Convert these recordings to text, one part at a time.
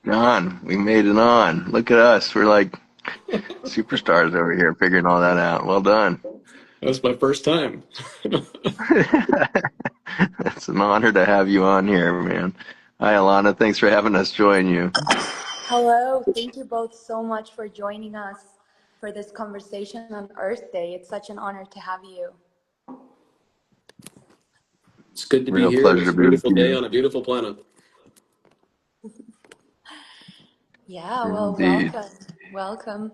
On. We made it on. Look at us. We're like superstars over here figuring all that out. Well done. That's my first time. It's an honor to have you on here, man. Hi, Alana. Thanks for having us join you. Hello, thank you both so much for joining us for this conversation on Earth Day. It's such an honor to have you. It's good to be Real here. pleasure to It's a be with beautiful day you. on a beautiful planet. Yeah, well, Indeed. welcome. Welcome.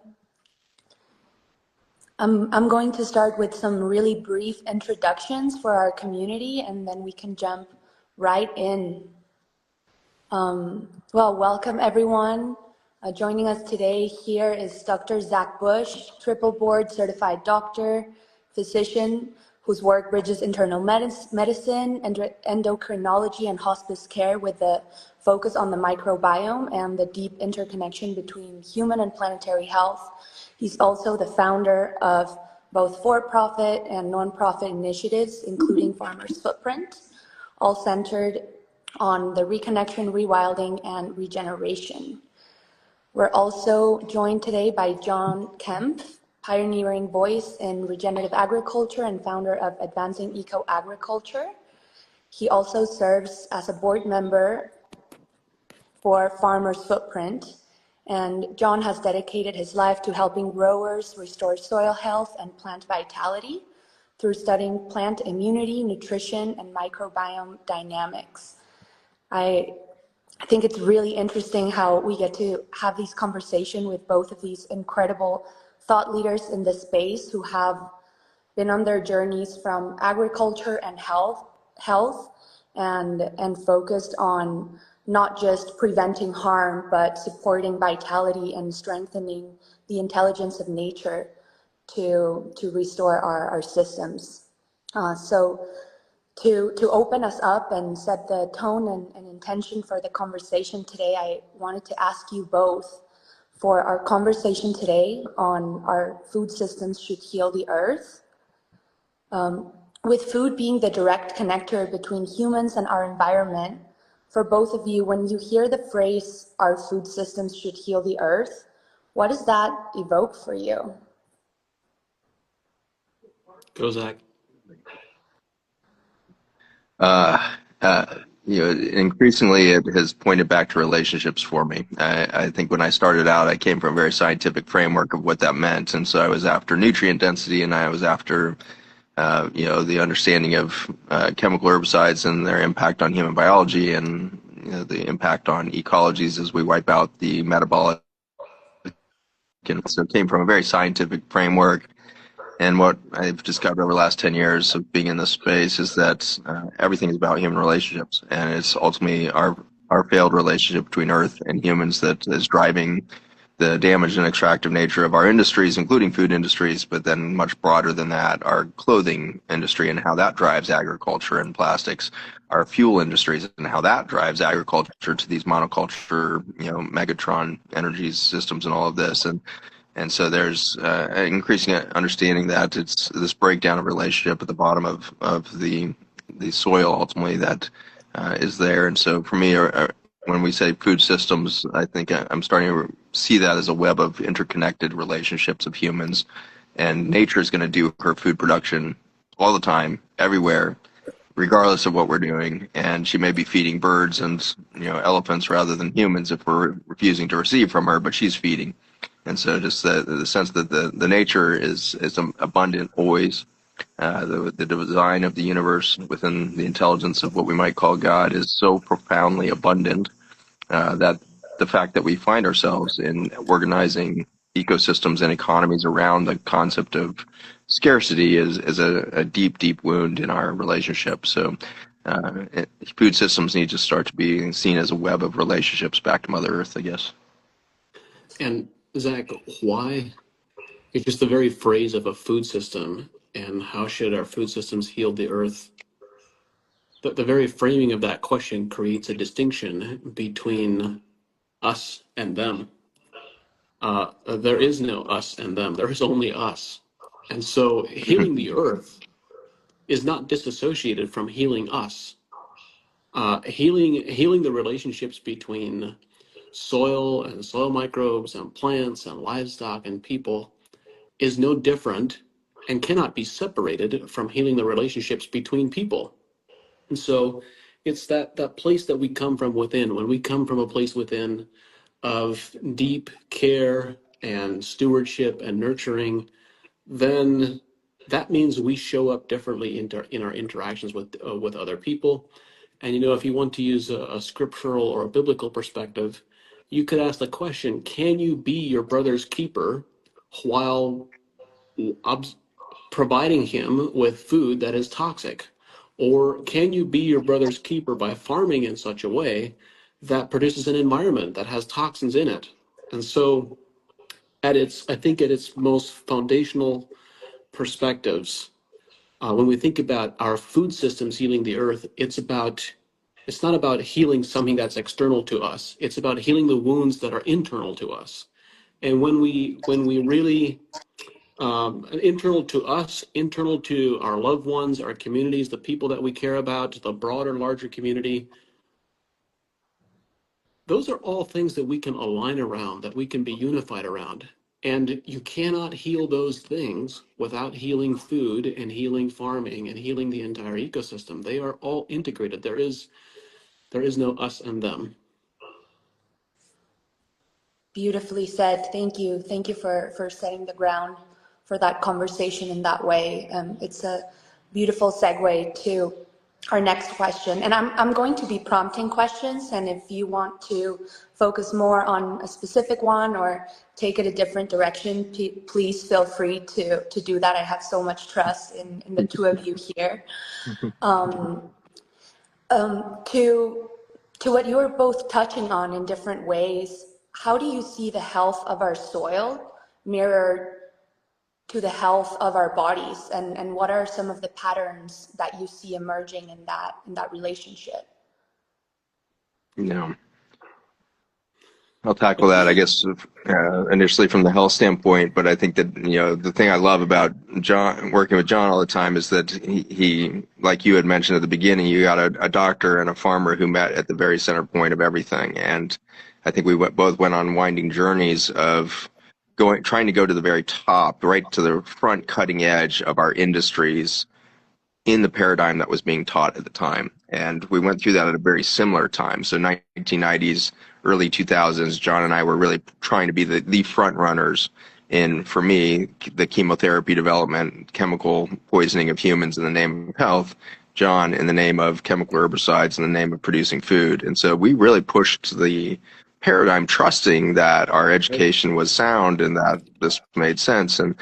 I'm going to start with some really brief introductions for our community, and then we can jump right in. Well, welcome everyone. Joining us today here is Dr. Zach Bush, triple board certified doctor, physician, whose work bridges internal medicine, endocrinology, and hospice care with the focus on the microbiome and the deep interconnection between human and planetary health. He's also the founder of both for-profit and non-profit initiatives, including Farmers Footprint, all centered on the reconnection, rewilding, and regeneration. We're also joined today by John Kempf, pioneering voice in regenerative agriculture and founder of Advancing Eco-Agriculture. He also serves as a board member for Farmers Footprint, and John has dedicated his life to helping growers restore soil health and plant vitality through studying plant immunity, nutrition, and microbiome dynamics. I think it's really interesting how we get to have these conversations with both of these incredible thought leaders in this space who have been on their journeys from agriculture and health and focused on not just preventing harm, but supporting vitality and strengthening the intelligence of nature to restore our systems. So to open us up and set the tone and intention for the conversation today, I wanted to ask you both for our conversation today on our food systems should heal the earth. With food being the direct connector between humans and our environment, for both of you, when you hear the phrase, our food systems should heal the earth, what does that evoke for you? Go, Zach. Uh, uh, Increasingly it has pointed back to relationships for me. I think when I started out, I came from a very scientific framework of what that meant. And so I was after nutrient density and I was after the understanding of chemical herbicides and their impact on human biology and the impact on ecologies as we wipe out the metabolic. And so it came from a very scientific framework. And what I've discovered over the last 10 years of being in this space is that everything is about human relationships. And it's ultimately our failed relationship between Earth and humans that is driving the damage and extractive nature of our industries, including food industries, but then much broader than that, our clothing industry and how that drives agriculture and plastics, our fuel industries and how that drives agriculture to these monoculture, megatron energy systems and all of this. And so there's an increasing understanding that it's this breakdown of relationship at the bottom of the soil ultimately that is there. And so for me, when we say food systems, I think I'm starting to see that as a web of interconnected relationships of humans. And nature is going to do her food production all the time, everywhere, regardless of what we're doing. And she may be feeding birds and elephants rather than humans if we're refusing to receive from her, but she's feeding. And so just the sense that the nature is abundant always. The design of the universe within the intelligence of what we might call God is so profoundly abundant that the fact that we find ourselves in organizing ecosystems and economies around the concept of scarcity is a deep, deep wound in our relationship. So food systems need to start to be seen as a web of relationships back to Mother Earth, I guess. And Zach, why? It's just the very phrase of a food system and how should our food systems heal the earth? The very framing of that question creates a distinction between us and them. There is no us and them. There is only us. And so healing the earth is not disassociated from healing us. Healing the relationships between soil and soil microbes and plants and livestock and people is no different and cannot be separated from healing the relationships between people. And so it's that place that we come from within. When we come from a place within of deep care and stewardship and nurturing, then that means we show up differently in our interactions with other people. And if you want to use a scriptural or a biblical perspective, you could ask the question: can you be your brother's keeper while providing him with food that is toxic? Or can you be your brother's keeper by farming in such a way that produces an environment that has toxins in it? And so I think at its most foundational perspectives, when we think about our food systems healing the earth, it's not about healing something that's external to us. It's about healing the wounds that are internal to us. And when we really internal to us, internal to our loved ones, our communities, the people that we care about, the broader, larger community, those are all things that we can align around, that we can be unified around. And you cannot heal those things without healing food and healing farming and healing the entire ecosystem. They are all integrated. There is no us and them. Beautifully said. Thank you. Thank you for setting the ground for that conversation in that way. It's a beautiful segue to our next question. And I'm going to be prompting questions. And if you want to focus more on a specific one or take it a different direction, please feel free to do that. I have so much trust in the two of you here. To what you are both touching on in different ways, how do you see the health of our soil mirrored to the health of our bodies, and what are some of the patterns that you see emerging in that relationship? Yeah. I'll tackle that, I guess, initially from the health standpoint. But I think that, the thing I love about John, working with John all the time, is that he like you had mentioned at the beginning, you got a doctor and a farmer who met at the very center point of everything. And I think we both went on winding journeys of trying to go to the very top, right to the front cutting edge of our industries in the paradigm that was being taught at the time. And we went through that at a very similar time. So 1990s, early 2000s, John and I were really trying to be the front runners in, for me, the chemotherapy development, chemical poisoning of humans in the name of health. John in the name of chemical herbicides, in the name of producing food. And so we really pushed the paradigm, trusting that our education was sound and that this made sense. And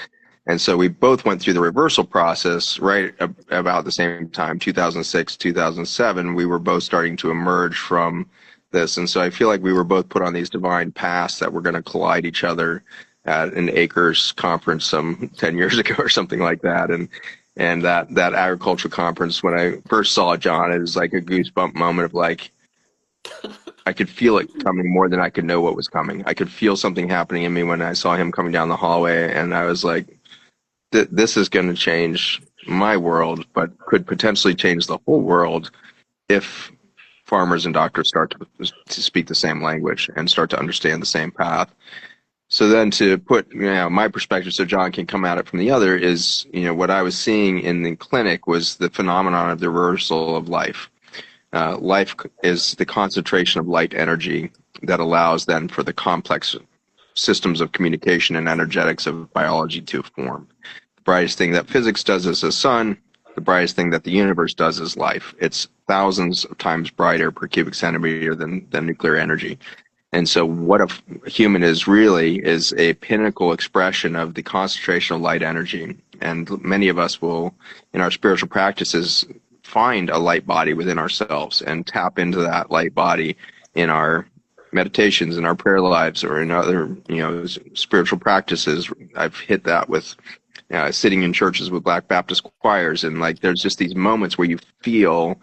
so we both went through the reversal process right about the same time, 2006, 2007. We were both starting to emerge from this. And so I feel like we were both put on these divine paths that were going to collide each other at an Acres conference some 10 years ago or something like that. And that agricultural conference, when I first saw John, it was like a goosebump moment of like, I could feel it coming more than I could know what was coming. I could feel something happening in me when I saw him coming down the hallway, and I was like, this is going to change my world, but could potentially change the whole world if farmers and doctors start to speak the same language and start to understand the same path. So then to put my perspective so John can come at it from the other is, what I was seeing in the clinic was the phenomenon of the reversal of life. Life is the concentration of light energy that allows then for the complex systems of communication and energetics of biology to form. The brightest thing that physics does is the sun. The brightest thing that the universe does is life. It's thousands of times brighter per cubic centimeter than nuclear energy. And so what a human is really is a pinnacle expression of the concentration of light energy. And many of us will, in our spiritual practices, find a light body within ourselves and tap into that light body in our meditations, in our prayer lives, or in other, spiritual practices. I've hit that with sitting in churches with Black Baptist choirs, and like there's just these moments where you feel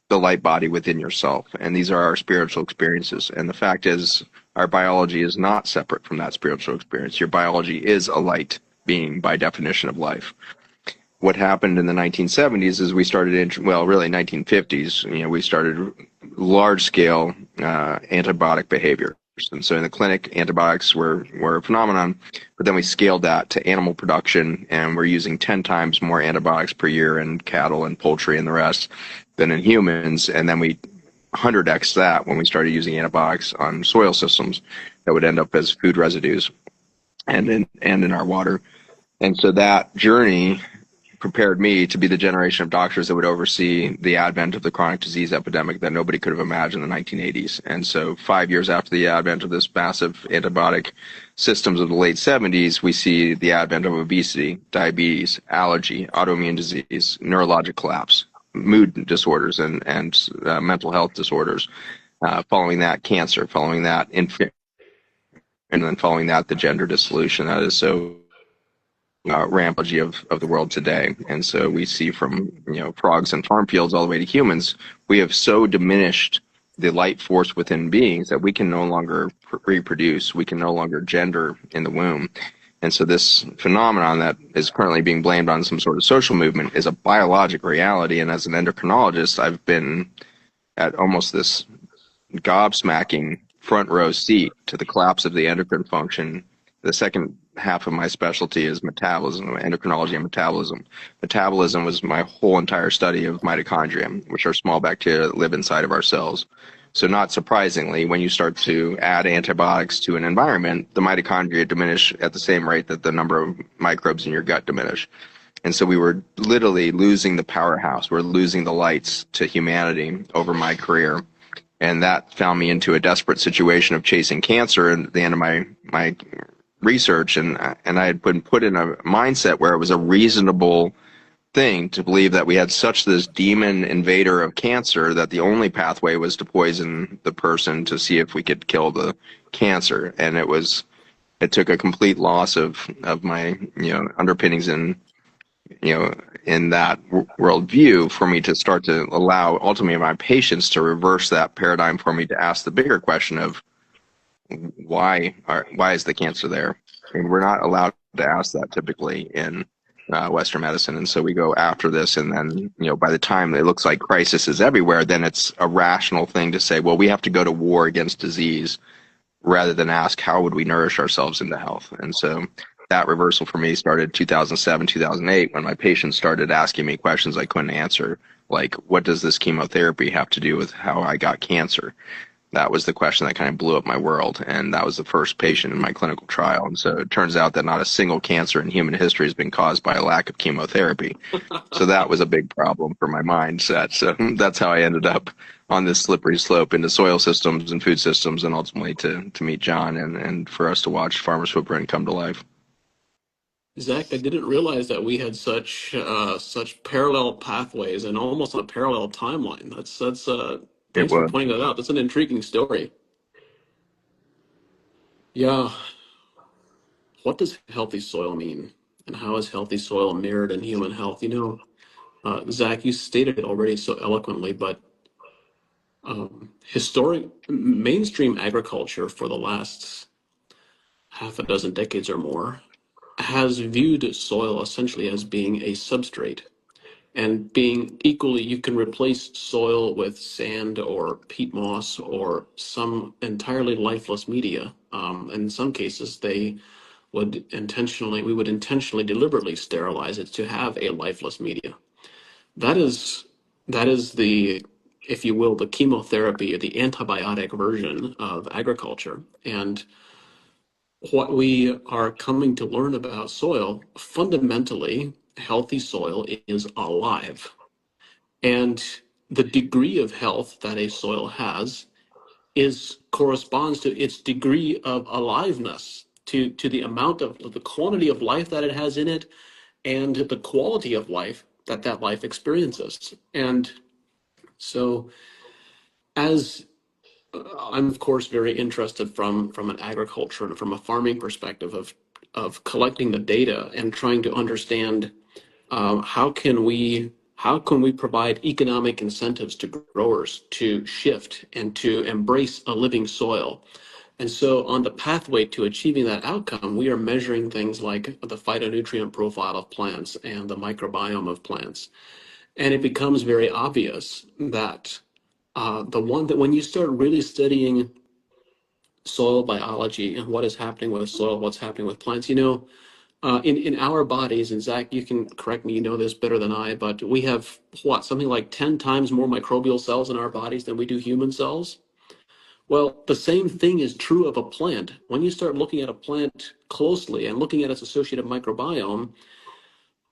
the light body within yourself, and these are our spiritual experiences. And the fact is, our biology is not separate from that spiritual experience. Your biology is a light being by definition of life. What happened in the 1970s is we started, really 1950s, we started large-scale antibiotic behavior. And so in the clinic, antibiotics were a phenomenon, but then we scaled that to animal production, and we're using 10 times more antibiotics per year in cattle and poultry and the rest than in humans. And then we 100x that when we started using antibiotics on soil systems that would end up as food residues and in our water. And so that journey prepared me to be the generation of doctors that would oversee the advent of the chronic disease epidemic that nobody could have imagined in the 1980s. And so 5 years after the advent of this massive antibiotic systems of the late 70s, we see the advent of obesity, diabetes, allergy, autoimmune disease, neurologic collapse, mood disorders, and mental health disorders. Following that, cancer. Following that, and then following that, the gender dissolution that is so rampage of the world today. And so we see from frogs and farm fields all the way to humans, we have so diminished the light force within beings that we can no longer reproduce, we can no longer gender in the womb. And so this phenomenon that is currently being blamed on some sort of social movement is a biologic reality. And as an endocrinologist, I've been at almost this gobsmacking front row seat to the collapse of the endocrine function. The second half of my specialty is metabolism, endocrinology and metabolism. Metabolism was my whole entire study of mitochondria, which are small bacteria that live inside of our cells. So not surprisingly, when you start to add antibiotics to an environment, the mitochondria diminish at the same rate that the number of microbes in your gut diminish. And so we were literally losing the powerhouse. We're losing the lights to humanity over my career. And that found me into a desperate situation of chasing cancer at the end of my research. And I had been put in a mindset where it was a reasonable thing to believe that we had such this demon invader of cancer that the only pathway was to poison the person to see if we could kill the cancer. And it took a complete loss of my underpinnings in that worldview for me to start to allow ultimately my patients to reverse that paradigm for me to ask the bigger question of why is the cancer there? And we're not allowed to ask that typically in Western medicine. And so we go after this, and then by the time it looks like crisis is everywhere, then it's a rational thing to say, well, we have to go to war against disease rather than ask how would we nourish ourselves into health. And so that reversal for me started 2007, 2008, when my patients started asking me questions I couldn't answer, like, what does this chemotherapy have to do with how I got cancer? That was the question that kind of blew up my world, and that was the first patient in my clinical trial. And so it turns out that not a single cancer in human history has been caused by a lack of chemotherapy. So that was a big problem for my mindset. So that's how I ended up on this slippery slope into soil systems and food systems, and ultimately to meet John and for us to watch Farmer's Footprint come to life. Zach, I didn't realize that we had such parallel pathways and almost on a parallel timeline. It Thanks for was. pointing that out. That's an intriguing story. Yeah. What does healthy soil mean? And how is healthy soil mirrored in human health? Zach, you stated it already so eloquently, but historic mainstream agriculture for the last half a dozen decades or more has viewed soil essentially as being a substrate and being equally, you can replace soil with sand or peat moss or some entirely lifeless media. In some cases, we would intentionally, deliberately sterilize it to have a lifeless media. That is, that is the, if you will, the chemotherapy or the antibiotic version of agriculture. And what we are coming to learn about soil, fundamentally, healthy soil is alive. And the degree of health that a soil has corresponds to its degree of aliveness, to the amount of the quantity of life that it has in it, and the quality of life that life experiences. And so, as I'm of course very interested from an agriculture and from a farming perspective of collecting the data and trying to understand how can we provide economic incentives to growers to shift and to embrace a living soil. And so on the pathway to achieving that outcome, we are measuring things like the phytonutrient profile of plants and the microbiome of plants. And it becomes very obvious that the one that when you start really studying soil biology and what is happening with soil, what's happening with plants. In our bodies, and Zach, you can correct me, you know this better than I, but we have what, something like 10 times more microbial cells in our bodies than we do human cells. Well, the same thing is true of a plant. When you start looking at a plant closely and looking at its associated microbiome,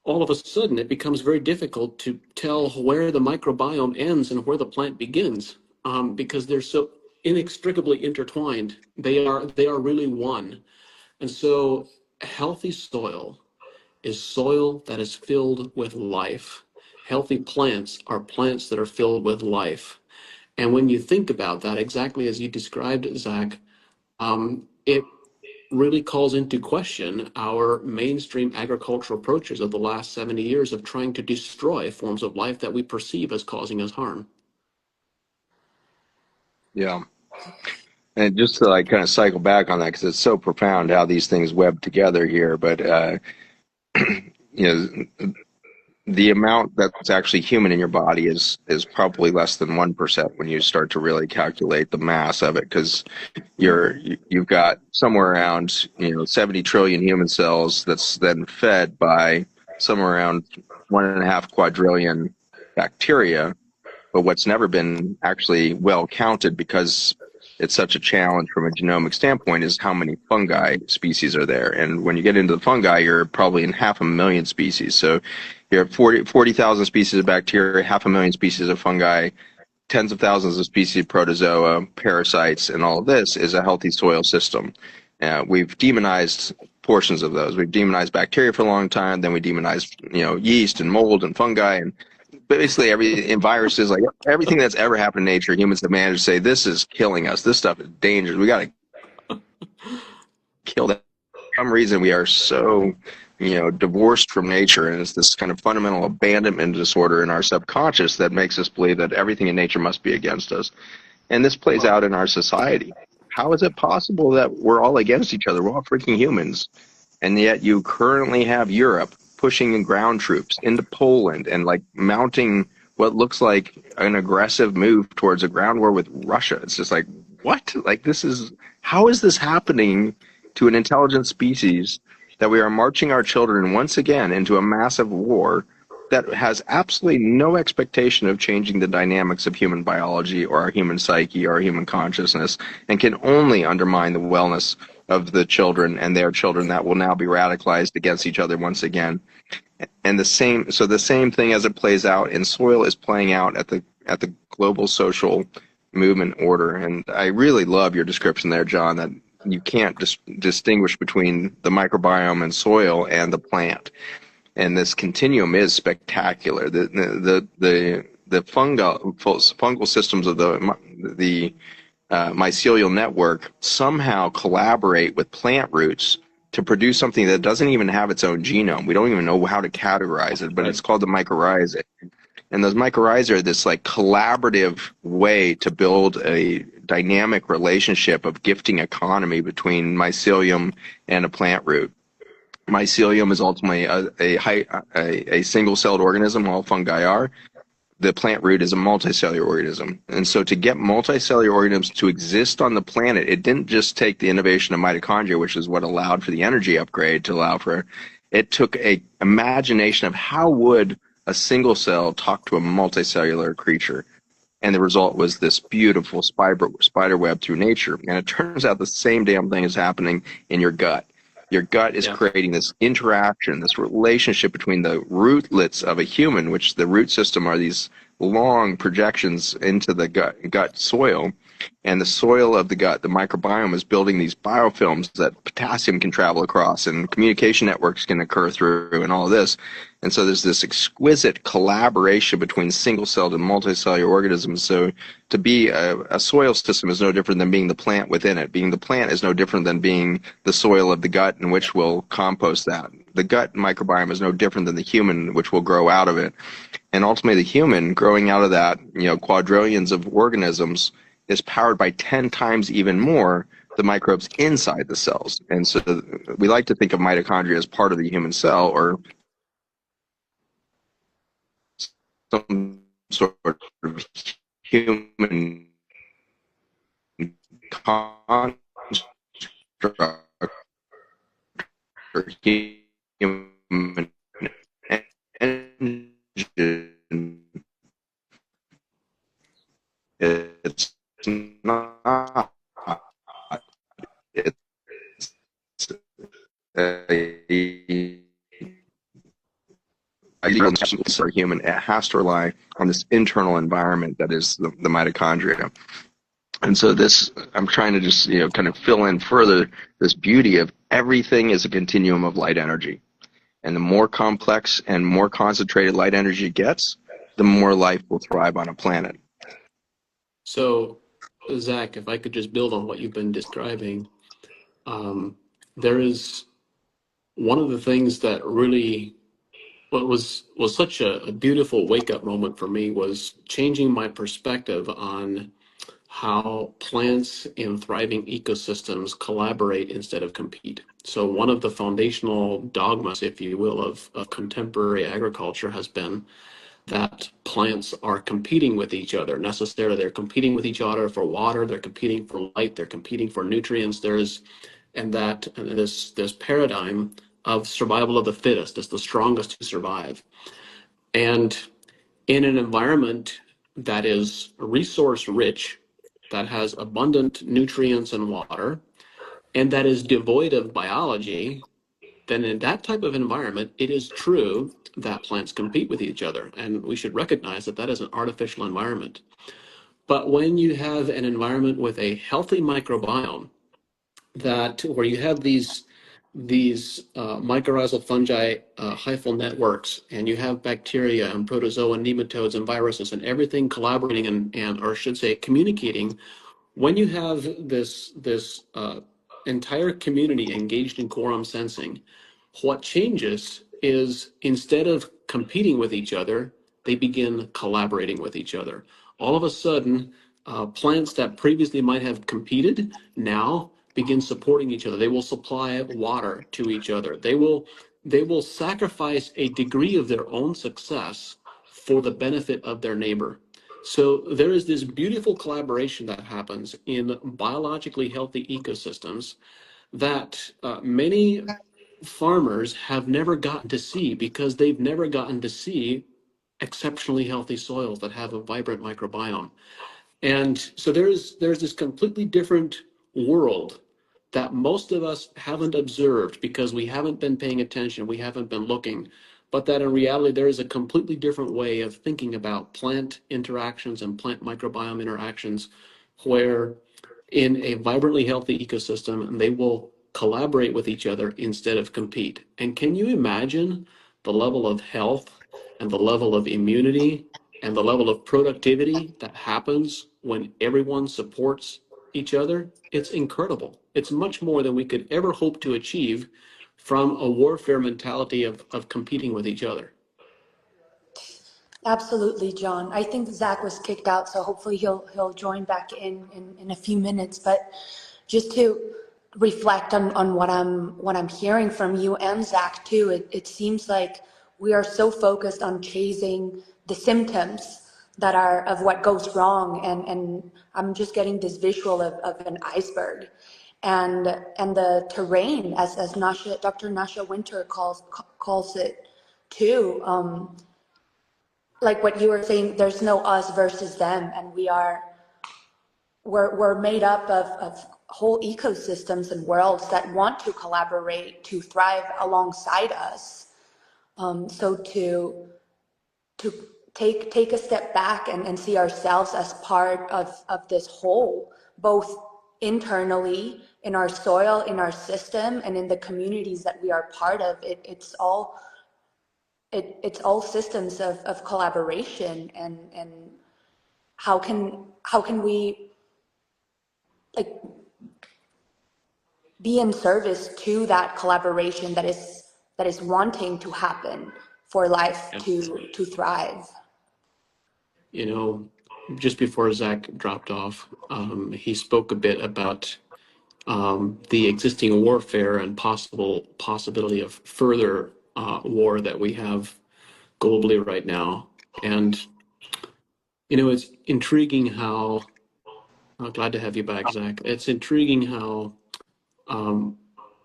all of a sudden it becomes very difficult to tell where the microbiome ends and where the plant begins, because they're so inextricably intertwined. They are really one. And so healthy soil is soil that is filled with life. Healthy plants are plants that are filled with life. And when you think about that, exactly as you described, Zach, it really calls into question our mainstream agricultural approaches of the last 70 years of trying to destroy forms of life that we perceive as causing us harm. Yeah. And just to like kind of cycle back on that, because it's so profound how these things web together here. But you know, the amount that's actually human in your body is probably less than 1% when you start to really calculate the mass of it, because you've got somewhere around 70 trillion human cells that's then fed by somewhere around 1.5 quadrillion bacteria. But what's never been actually well counted, because it's such a challenge from a genomic standpoint, is how many fungi species are there. And when you get into the fungi, you're probably in 500,000 species. So you're at 40,000 species of bacteria, 500,000 species of fungi, tens of thousands of species of protozoa, parasites, and all of this is a healthy soil system. We've demonized portions of those. We've demonized bacteria for a long time. Then we demonized, yeast and mold and fungi, and basically and viruses, like everything that's ever happened in nature. Humans have managed to say, this is killing us. This stuff is dangerous. We got to kill that. For some reason, we are so divorced from nature, and it's this kind of fundamental abandonment disorder in our subconscious that makes us believe that everything in nature must be against us. And this plays out in our society. How is it possible that we're all against each other? We're all freaking humans. And yet you currently have Europe pushing in ground troops into Poland and like mounting what looks like an aggressive move towards a ground war with Russia. It's just like, what? Like, how is this happening to an intelligent species, that we are marching our children once again into a massive war that has absolutely no expectation of changing the dynamics of human biology or our human psyche or our human consciousness, and can only undermine the wellness of the children and their children that will now be radicalized against each other once again. And the same thing as it plays out in soil is playing out at the global social movement order. And I really love your description there, John, that you can't distinguish between the microbiome and soil and the plant. And this continuum is spectacular. The fungal systems of the mycelial network somehow collaborate with plant roots to produce something that doesn't even have its own genome. We don't even know how to categorize it, but it's called the mycorrhizae. And those mycorrhizae are this like collaborative way to build a dynamic relationship of gifting economy between mycelium and a plant root. Mycelium is ultimately a single-celled organism, all fungi are. The plant root is a multicellular organism. And so to get multicellular organisms to exist on the planet, it didn't just take the innovation of mitochondria, which is what allowed for the energy upgrade to allow for, it took a imagination of how would a single cell talk to a multicellular creature. And the result was this beautiful spider web through nature. And it turns out the same damn thing is happening in your gut. Your gut is creating this interaction, this relationship between the rootlets of a human, which the root system are these long projections into the gut soil. And the soil of the gut, the microbiome, is building these biofilms that potassium can travel across and communication networks can occur through and all of this. And so there's this exquisite collaboration between single-celled and multicellular organisms. So to be a soil system is no different than being the plant within it. Being the plant is no different than being the soil of the gut in which will compost that. The gut microbiome is no different than the human, which will grow out of it. And ultimately the human growing out of that, quadrillions of organisms, is powered by 10 times even more the microbes inside the cells. And so we like to think of mitochondria as part of the human cell, or some sort of human construct human engine. It's not. It's a for a human, it has to rely on this internal environment that is the mitochondria. And so this, I'm trying to just, kind of fill in further this beauty of everything is a continuum of light energy. And the more complex and more concentrated light energy gets, the more life will thrive on a planet. So, Zach, if I could just build on what you've been describing, there is one of the things that really what was such a beautiful wake up moment for me was changing my perspective on how plants in thriving ecosystems collaborate instead of compete. So one of the foundational dogmas, if you will, of contemporary agriculture has been that plants are competing with each other necessarily. They're competing with each other for water, they're competing for light, they're competing for nutrients. This paradigm of survival of the fittest, is the strongest to survive. And in an environment that is resource rich, that has abundant nutrients and water, and that is devoid of biology, then in that type of environment, it is true that plants compete with each other. And we should recognize that that is an artificial environment. But when you have an environment with a healthy microbiome, that where you have these mycorrhizal fungi hyphal networks, and you have bacteria and protozoa, nematodes and viruses, and everything collaborating and or I should say communicating. When you have this entire community engaged in quorum sensing, what changes is instead of competing with each other, they begin collaborating with each other. All of a sudden, plants that previously might have competed now begin supporting each other. They will supply water to each other. They will sacrifice a degree of their own success for the benefit of their neighbor. So there is this beautiful collaboration that happens in biologically healthy ecosystems that many farmers have never gotten to see because they've never gotten to see exceptionally healthy soils that have a vibrant microbiome. And so there's this completely different world that most of us haven't observed because we haven't been paying attention, we haven't been looking, but that in reality there is a completely different way of thinking about plant interactions and plant microbiome interactions where in a vibrantly healthy ecosystem they will collaborate with each other instead of compete. And can you imagine the level of health and the level of immunity and the level of productivity that happens when everyone supports each other? It's incredible. It's much more than we could ever hope to achieve from a warfare mentality of competing with each other. Absolutely, John. I think Zach was kicked out, so hopefully he'll join back in a few minutes. But just to reflect on what I'm hearing from you and Zach too, it seems like we are so focused on chasing the symptoms that are of what goes wrong, and I'm just getting this visual of an iceberg, and the terrain as Dr. Nasha Winter calls it too. Like what you were saying, there's no us versus them, and we're made up of whole ecosystems and worlds that want to collaborate to thrive alongside us. So to take a step back and see ourselves as part of this whole, both internally in our soil, in our system, and in the communities that we are part of. It's all systems of collaboration, and how can we like be in service to that collaboration that is wanting to happen for life Yeah. to thrive. You know, just before Zach dropped off, he spoke a bit about the existing warfare and possibility of further war that we have globally right now. And it's intriguing how. Glad to have you back, Zach. It's intriguing how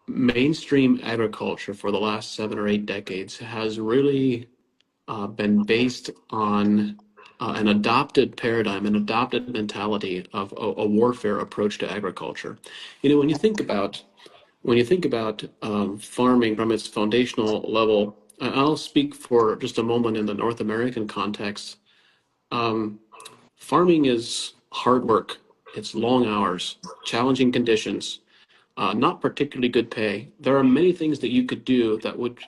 mainstream agriculture for the last 7 or 8 decades has really been based on an adopted paradigm, an adopted mentality of a warfare approach to agriculture. You know, when you think about farming from its foundational level, I'll speak for just a moment in the North American context. Um, Farming is hard work. It's long hours, challenging conditions, not particularly good pay. There are many things that you could do that would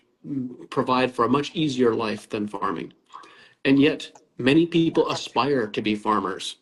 provide for a much easier life than farming. And yet, many people aspire to be farmers.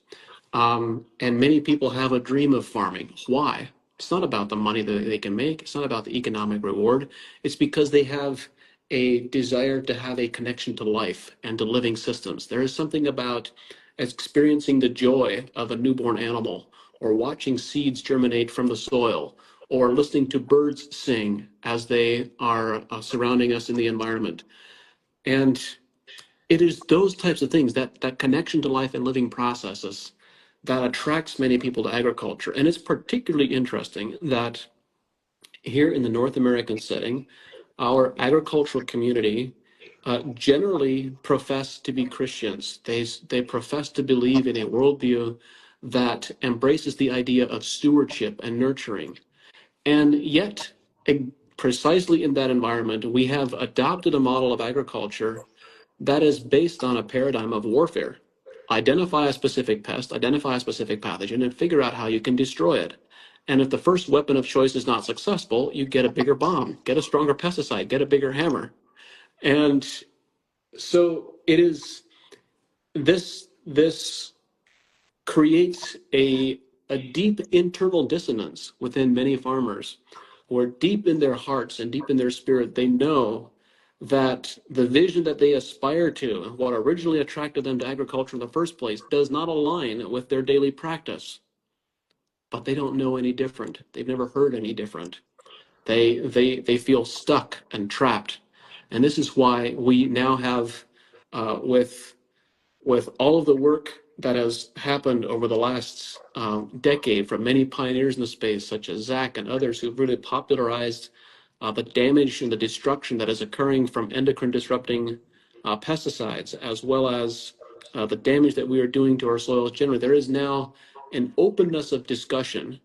And many people have a dream of farming. Why? It's not about the money that they can make. It's not about the economic reward. It's because they have a desire to have a connection to life and to living systems. There is something about experiencing the joy of a newborn animal, or watching seeds germinate from the soil, or listening to birds sing as they are surrounding us in the environment. And it is those types of things, that connection to life and living processes, that attracts many people to agriculture. And it's particularly interesting that here in the North American setting, our agricultural community generally profess to be Christians. They profess to believe in a worldview that embraces the idea of stewardship and nurturing. And yet, precisely in that environment, we have adopted a model of agriculture that is based on a paradigm of warfare. Identify a specific pest, identify a specific pathogen, and figure out how you can destroy it. And if the first weapon of choice is not successful, you get a bigger bomb, get a stronger pesticide, get a bigger hammer. And so it is this creates a deep internal dissonance within many farmers, where deep in their hearts and deep in their spirit, they know that the vision that they aspire to, and what originally attracted them to agriculture in the first place, does not align with their daily practice. But they don't know any different. They've never heard any different. They feel stuck and trapped. And this is why we now have, with all of the work that has happened over the last decade from many pioneers in the space, such as Zach and others who've really popularized the damage and the destruction that is occurring from endocrine disrupting pesticides, as well as the damage that we are doing to our soils generally. There is now an openness of discussion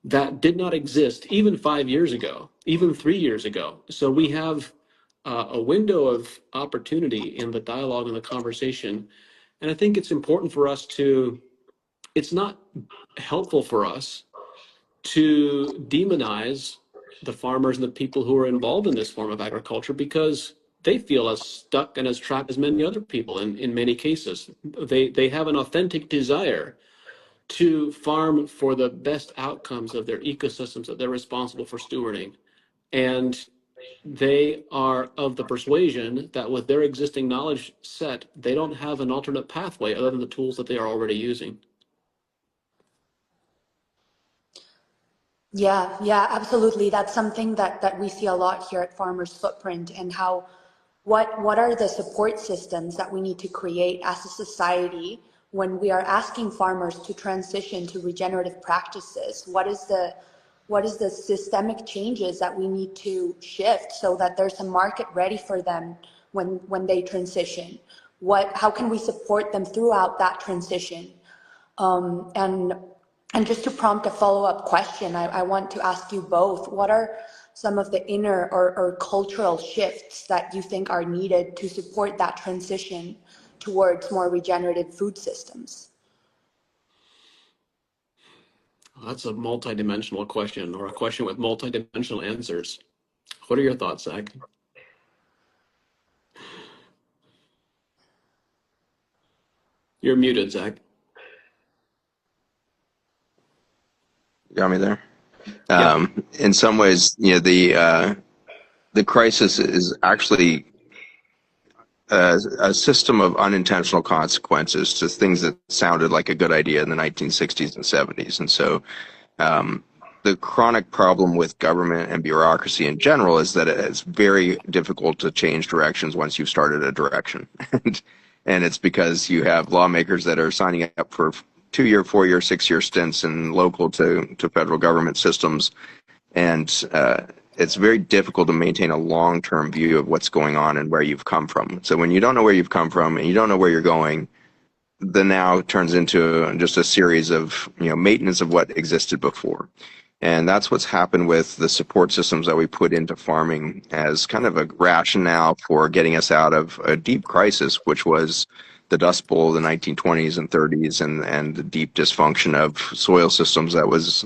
that did not exist even 5 years ago, even 3 years ago. So we have a window of opportunity in the dialogue and the conversation. And I think it's important for us to, it's not helpful for us to demonize the farmers and the people who are involved in this form of agriculture, because they feel as stuck and as trapped as many other people in many cases. They have an authentic desire to farm for the best outcomes of their ecosystems that they're responsible for stewarding. And they are of the persuasion that with their existing knowledge set, they don't have an alternate pathway other than the tools that they are already using. Yeah, yeah, absolutely. That's something that we see a lot here at Farmers Footprint, and how what are the support systems that we need to create as a society when we are asking farmers to transition to regenerative practices? What is the systemic changes that we need to shift so that there's a market ready for them when they transition? How can we support them throughout that transition? And just to prompt a follow-up question, I want to ask you both, what are some of the inner or cultural shifts that you think are needed to support that transition towards more regenerative food systems? That's a multidimensional question, or a question with multidimensional answers. What are your thoughts, Zach? You're muted, Zach. Got me there. Yep. In some ways, the crisis is actually a system of unintentional consequences to things that sounded like a good idea in the 1960s and 70s. And so the chronic problem with government and bureaucracy in general is that it's very difficult to change directions once you've started a direction. And it's because you have lawmakers that are signing up for 2-year, 4-year, 6-year stints in local to federal government systems. And it's very difficult to maintain a long-term view of what's going on and where you've come from. So when you don't know where you've come from and you don't know where you're going, the now turns into just a series of, maintenance of what existed before. And that's what's happened with the support systems that we put into farming as kind of a rationale for getting us out of a deep crisis, which was the Dust Bowl of the 1920s and 30s, and the deep dysfunction of soil systems that was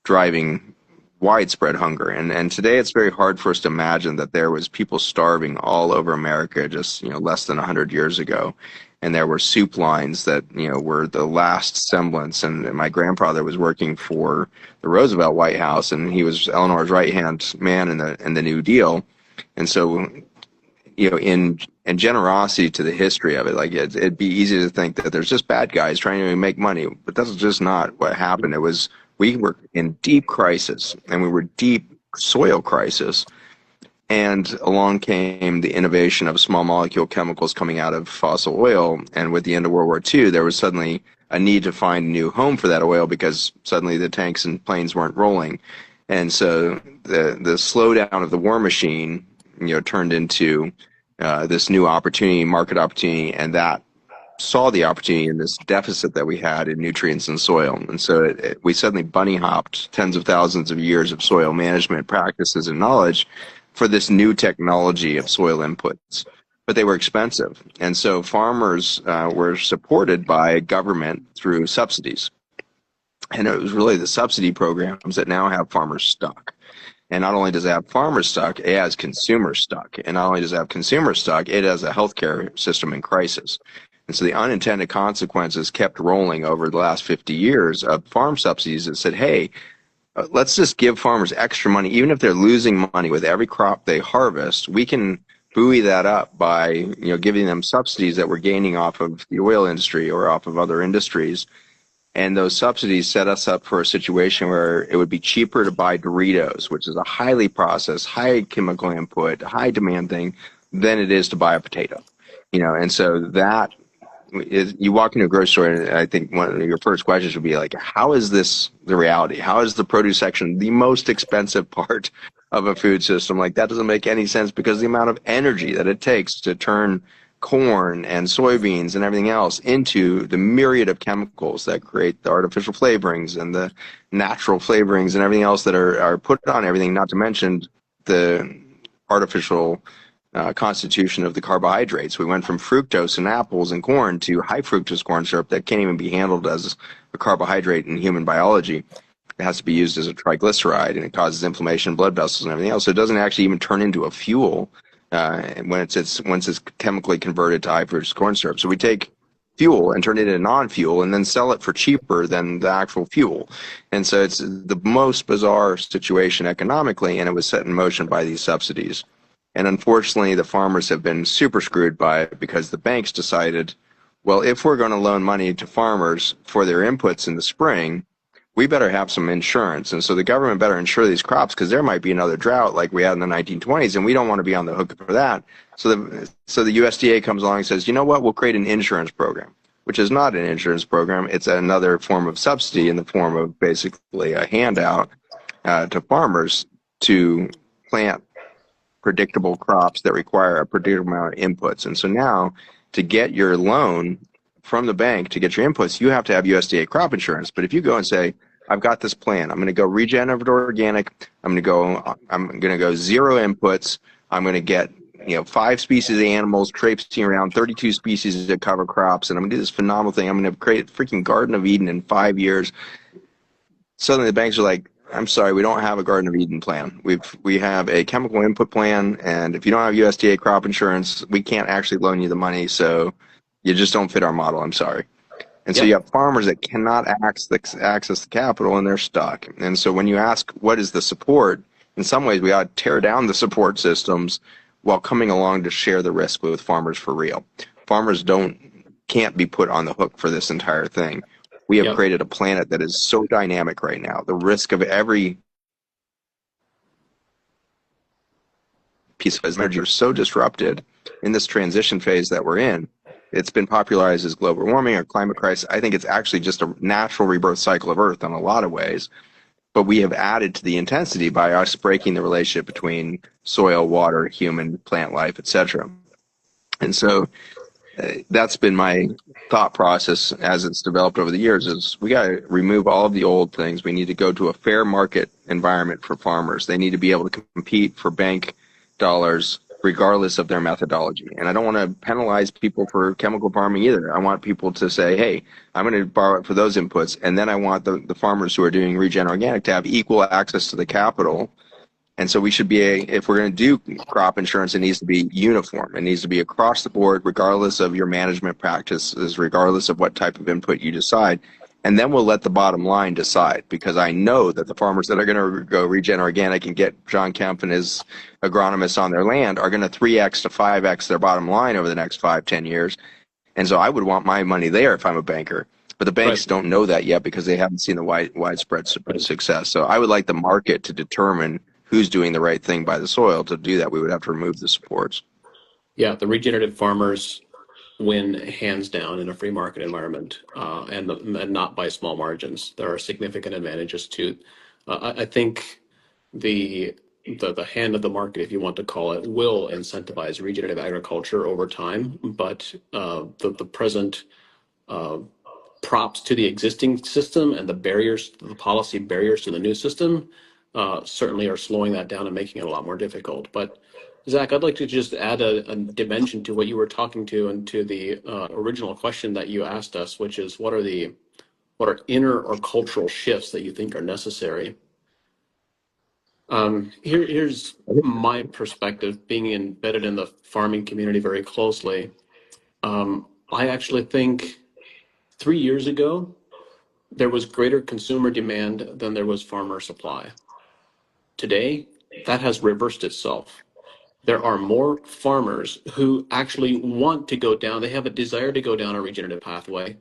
driving widespread hunger. And today it's very hard for us to imagine that there was people starving all over America just, less than 100 years ago. And there were soup lines that, were the last semblance. And my grandfather was working for the Roosevelt White House, and he was Eleanor's right-hand man in the New Deal. And so, in generosity to the history of it, like it'd be easy to think that there's just bad guys trying to make money, but that's just not what happened. We were in deep crisis, and we were deep soil crisis. And along came the innovation of small molecule chemicals coming out of fossil oil. And with the end of World War II, there was suddenly a need to find a new home for that oil because suddenly the tanks and planes weren't rolling. And so the slowdown of the war machine, turned into this new opportunity, market opportunity, and that saw the opportunity in this deficit that we had in nutrients and soil. And so we suddenly bunny hopped tens of thousands of years of soil management practices and knowledge for this new technology of soil inputs. But they were expensive. And so farmers were supported by government through subsidies. And it was really the subsidy programs that now have farmers stuck. And not only does it have farmers stuck, it has consumers stuck. And not only does it have consumers stuck, it has a healthcare system in crisis. And so the unintended consequences kept rolling over the last 50 years of farm subsidies that said, hey, let's just give farmers extra money. Even if they're losing money with every crop they harvest, we can buoy that up by giving them subsidies that we're gaining off of the oil industry or off of other industries. And those subsidies set us up for a situation where it would be cheaper to buy Doritos, which is a highly processed, high chemical input, high demand thing, than it is to buy a potato. And so that is, you walk into a grocery store, and I think one of your first questions would be like, how is this the reality? How is the produce section the most expensive part of a food system? Like, that doesn't make any sense, because the amount of energy that it takes to turn corn and soybeans and everything else into the myriad of chemicals that create the artificial flavorings and the natural flavorings and everything else that are put on everything, not to mention the artificial constitution of the carbohydrates. We went from fructose in apples and corn to high fructose corn syrup that can't even be handled as a carbohydrate in human biology. It has to be used as a triglyceride, and it causes inflammation, blood vessels, and everything else. So it doesn't actually even turn into a fuel once it's chemically converted to high fructose corn syrup. So we take fuel and turn it into non-fuel and then sell it for cheaper than the actual fuel. And so it's the most bizarre situation economically, and it was set in motion by these subsidies. And unfortunately, the farmers have been super screwed by it, because the banks decided, well, if we're going to loan money to farmers for their inputs in the spring, we better have some insurance. And so the government better insure these crops, because there might be another drought like we had in the 1920s, and we don't want to be on the hook for that. So the USDA comes along and says, you know what, we'll create an insurance program, which is not an insurance program. It's another form of subsidy in the form of basically a handout to farmers to plant predictable crops that require a predictable amount of inputs. And so now, to get your loan from the bank to get your inputs, you have to have USDA crop insurance. But if you go and say, I've got this plan, I'm going to go regenerative organic, I'm going to go zero inputs, I'm going to get 5 species of animals traipsing around, 32 species of cover crops, and I'm going to do this phenomenal thing. I'm going to create a freaking Garden of Eden in 5 years. Suddenly the banks are like, I'm sorry, we don't have a Garden of Eden plan. We have a chemical input plan, and if you don't have USDA crop insurance, we can't actually loan you the money, so you just don't fit our model. I'm sorry. And so you have farmers that cannot access the capital, and they're stuck. And so when you ask what is the support, in some ways we ought to tear down the support systems while coming along to share the risk with farmers for real. Farmers can't be put on the hook for this entire thing. We have created a planet that is so dynamic right now. The risk of every piece of energy is so disrupted in this transition phase that we're in. It's been popularized as global warming or climate crisis. I think it's actually just a natural rebirth cycle of Earth in a lot of ways. but we have added to the intensity by us breaking the relationship between soil, water, human, plant life, etc. And so that's been my thought process as it's developed over the years is we got to remove all of the old things. We need to go to a fair market environment for farmers. They need to be able to compete for bank dollars regardless of their methodology. And I don't want to penalize people for chemical farming either. I want people to say, hey, I'm going to borrow it for those inputs. And then I want the farmers who are doing regen organic to have equal access to the capital. And so we should be, if we're going to do crop insurance, it needs to be uniform. It needs to be across the board, regardless of your management practices, regardless of what type of input you decide. And then we'll let the bottom line decide, because I know that the farmers that are going to go regen organic and get John Kempf and his agronomists on their land are going to 3x to 5x their bottom line over the next 5-10 years. And so I would want my money there if I'm a banker. But the Right. banks don't know that yet because they haven't seen the widespread Right. success. So I would like the market to determine who's doing the right thing by the soil. To do that, we would have to remove the supports. Yeah, the regenerative farmers win hands down in a free market environment, and not by small margins. There are significant advantages to. I think the the hand of the market, if you want to call it, will incentivize regenerative agriculture over time. But the present uh, props to the existing system and the barriers, the policy barriers to the new system, certainly are slowing that down and making it a lot more difficult. But Zach, I'd like to just add a dimension to what you were talking to and to the original question that you asked us, which is what are inner or cultural shifts that you think are necessary? Here's my perspective, being embedded in the farming community very closely. I actually think 3 years ago, there was greater consumer demand than there was farmer supply. Today, that has reversed itself. There are more farmers who actually want to go down, they have a desire to go down a regenerative pathway.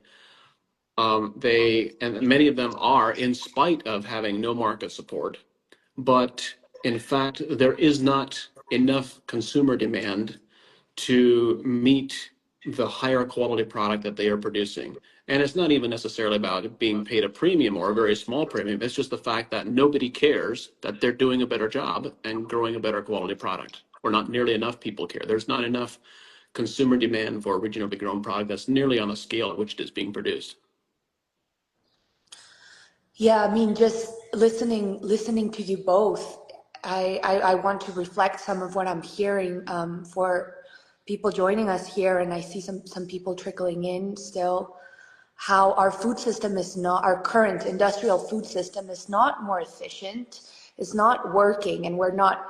And many of them are, in spite of having no market support. But in fact, there is not enough consumer demand to meet the higher quality product that they are producing. And it's not even necessarily about being paid a premium or a very small premium. It's just the fact that nobody cares that they're doing a better job and growing a better quality product, or not nearly enough people care. There's not enough consumer demand for a regeneratively grown product that's nearly on the scale at which it is being produced. Yeah, I mean, just listening to you both, I want to reflect some of what I'm hearing for people joining us here, and I see some people trickling in still. How our food system is not, our current industrial food system is not more efficient, is not working, and we're not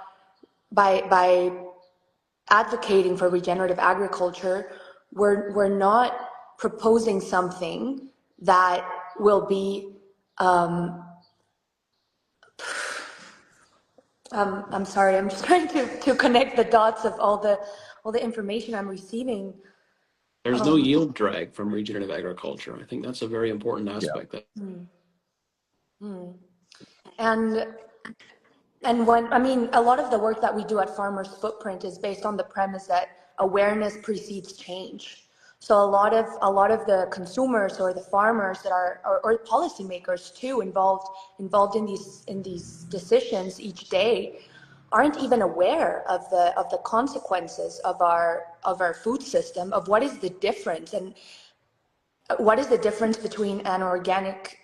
by advocating for regenerative agriculture, we're not proposing something that will be I'm sorry, I'm just trying to connect the dots of all the information I'm receiving. There's no yield drag from regenerative agriculture. I think that's a very important Yeah. aspect. That And when, I mean, a lot of the work that we do at Farmers Footprint is based on the premise that awareness precedes change. So a lot of the consumers or the farmers that are, or policymakers too, involved in these decisions each day, aren't even aware of the consequences of our food system, of what is the difference, and what is the difference between an organic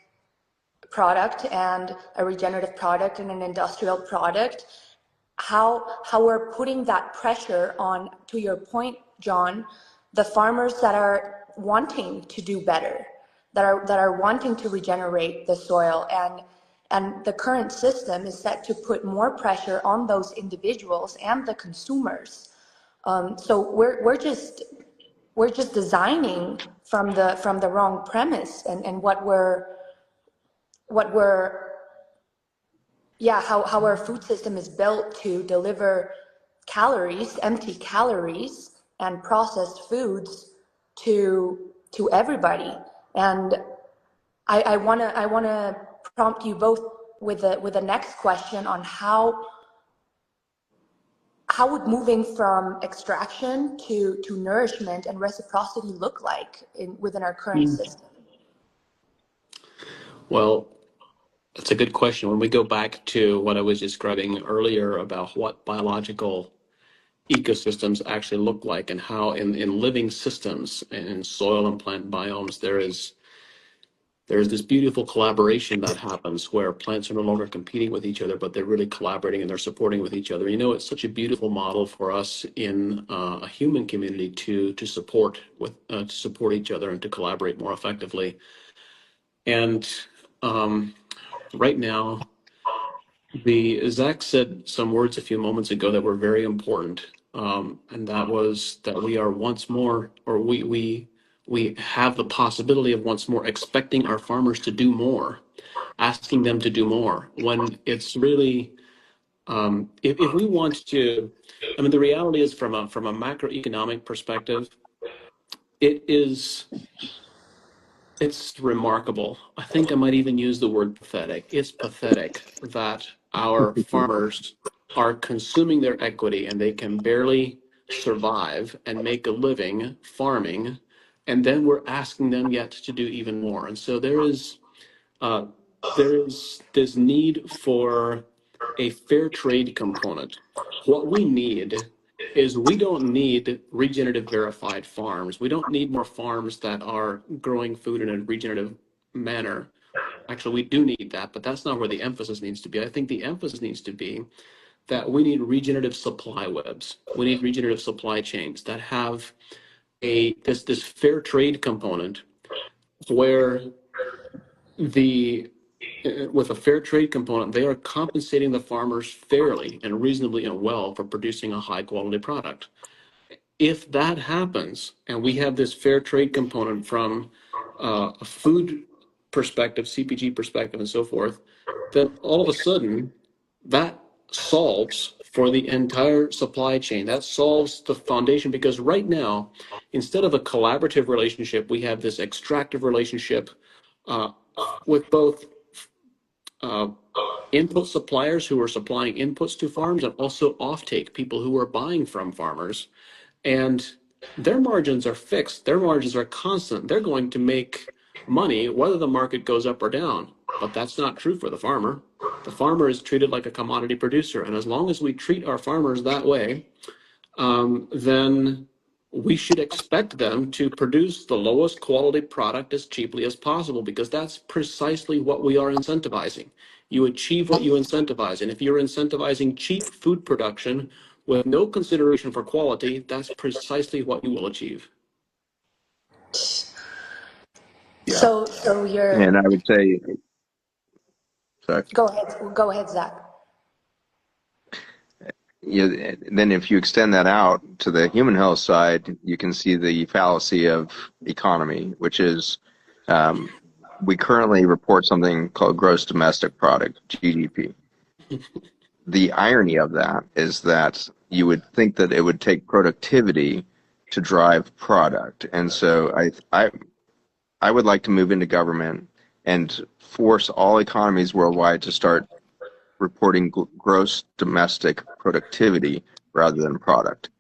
product and a regenerative product and an industrial product. How we're putting that pressure on, to your point, John, the farmers that are wanting to do better, that are wanting to regenerate the soil, and the current system is set to put more pressure on those individuals and the consumers. So we're just designing from the wrong premise, and what we're yeah, how our food system is built to deliver calories, empty calories, and processed foods to everybody. And I wanna prompt you both with the next question on how would moving from extraction to nourishment and reciprocity look like within our current system? well, That's a good question. When we go back to what I was describing earlier about what biological ecosystems actually look like and how in living systems and in soil and plant biomes, there's this beautiful collaboration that happens where plants are no longer competing with each other, but they're really collaborating and they're supporting with each other. You know, it's such a beautiful model for us in a human community to support to support each other and to collaborate more effectively. And right now, the Zach said some words a few moments ago that were very important, and that was that we are once more, or we have the possibility of once more expecting our farmers to do more, asking them to do more. When it's really, if we want to, I mean, the reality is from a macroeconomic perspective, it is. It's remarkable. I think I might even use the word pathetic. It's pathetic that our farmers are consuming their equity and they can barely survive and make a living farming, and then we're asking them yet to do even more. And so uh, there is this need for a fair trade component. What we need is we don't need regenerative verified farms. We don't need more farms that are growing food in a regenerative manner. Actually, we do need that, but that's not where the emphasis needs to be. I think the emphasis needs to be that we need regenerative supply webs. We need regenerative supply chains that have this fair trade component where the with a fair trade component, they are compensating the farmers fairly and reasonably and well for producing a high quality product. If that happens, and we have this fair trade component from a food perspective, CPG perspective, and so forth, then all of a sudden that solves for the entire supply chain. That solves the foundation because right now, instead of a collaborative relationship, we have this extractive relationship uh, with both uh, input suppliers who are supplying inputs to farms and also offtake people who are buying from farmers. And their margins are fixed, their margins are constant. They're going to make money whether the market goes up or down. But that's not true for the farmer. The farmer is treated like a commodity producer. And as long as we treat our farmers that way, then we should expect them to produce the lowest quality product as cheaply as possible because that's precisely what we are incentivizing. You achieve what you incentivize. And if you're incentivizing cheap food production with no consideration for quality, that's precisely what you will achieve. Yeah. So you're, And I would say, sorry. go ahead, Zach. Then if you extend that out to the human health side, you can see the fallacy of economy, which is we currently report something called gross domestic product, GDP. The irony of that is that you would think that it would take productivity to drive product. And so I would like to move into government and force all economies worldwide to start reporting gross domestic productivity rather than product.